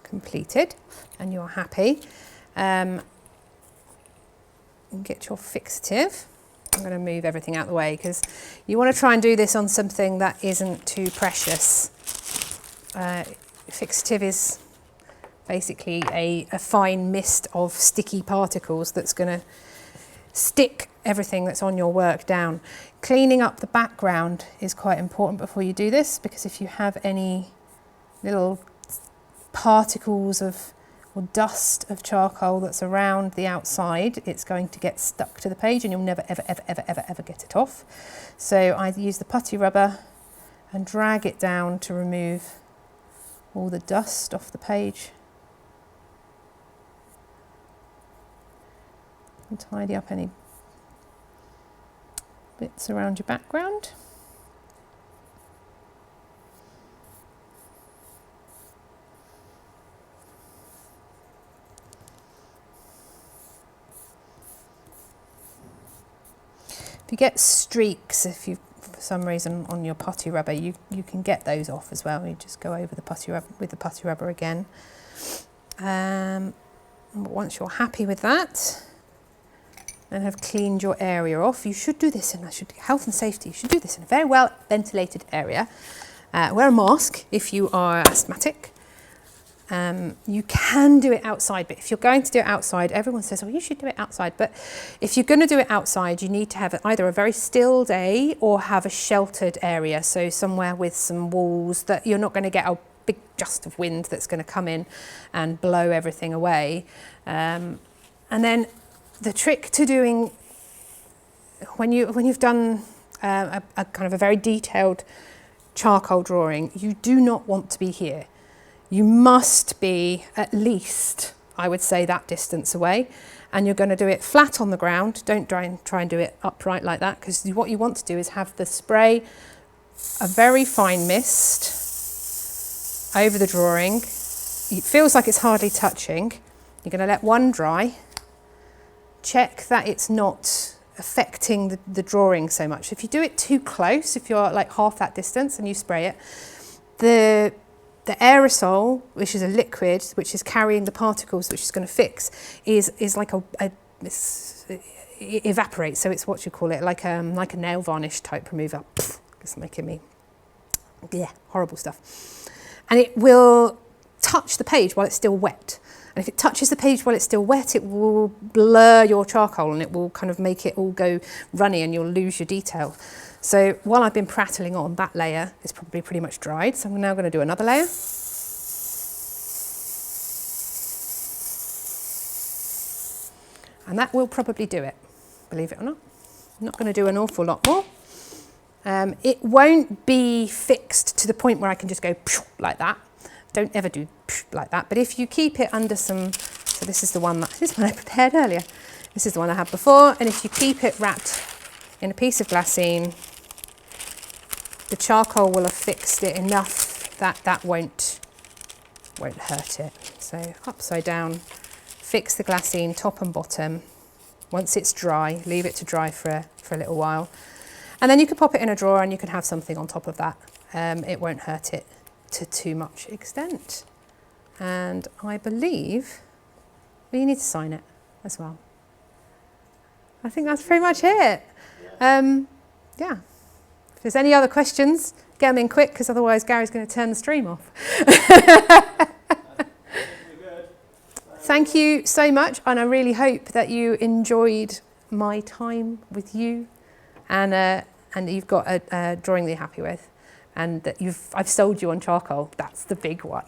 completed and you're happy, get your fixative. I'm going to move everything out of the way because you want to try and do this on something that isn't too precious. Fixative is basically a fine mist of sticky particles that's going to stick everything that's on your work down. Cleaning up the background is quite important before you do this, because if you have any little particles of or dust of charcoal that's around the outside, it's going to get stuck to the page and you'll never ever get it off. So I use the putty rubber and drag it down to remove all the dust off the page and tidy up any bits around your background. If you get streaks, if you for some reason on your putty rubber, you can get those off as well. You just go over the putty rubber with the putty rubber again. Once you're happy with that and have cleaned your area off, you should do this in health and safety. You should do this in a very well ventilated area. Wear a mask if you are asthmatic. You can do it outside, but if you're going to do it outside, everyone says, oh, you should do it outside. But if you're going to do it outside, you need to have either a very still day or have a sheltered area. So somewhere with some walls that you're not going to get a big gust of wind that's going to come in and blow everything away. And then the trick to doing, when you've done a kind of a very detailed charcoal drawing, you do not want to be here. You must be at least, I would say, that distance away, and you're going to do it flat on the ground. Don't try and do it upright like that, because what you want to do is have the spray, a very fine mist over the drawing. It feels like it's hardly touching. You're going to let one dry. Check that it's not affecting the drawing so much. If you do it too close, if you're like half that distance and you spray it, the aerosol, which is a liquid, which is carrying the particles, which is going to fix, is like it evaporates. So it's what you call it, like a nail varnish type remover. It's making me, horrible stuff. And it will touch the page while it's still wet. And if it touches the page while it's still wet, it will blur your charcoal and it will kind of make it all go runny and you'll lose your detail. So while I've been prattling on, that layer is probably pretty much dried. So I'm now going to do another layer. And that will probably do it, believe it or not. I'm not going to do an awful lot more. It won't be fixed to the point where I can just go like that. Don't ever do like that. But if you keep it under some, so this is the one I prepared earlier. This is the one I had before. And if you keep it wrapped in a piece of glassine, the charcoal will have fixed it enough that that won't hurt it. So upside down, fix the glassine top and bottom. Once it's dry, leave it to dry for a little while. And then you can pop it in a drawer and you can have something on top of that. It won't hurt it to too much extent. And I believe you need to sign it as well. I think that's pretty much it. Yeah. If there's any other questions, get them in quick, because otherwise Gary's going to turn the stream off. Thank you so much, and I really hope that you enjoyed my time with you, and you've got a drawing that you're happy with, and that I've sold you on charcoal. That's the big one.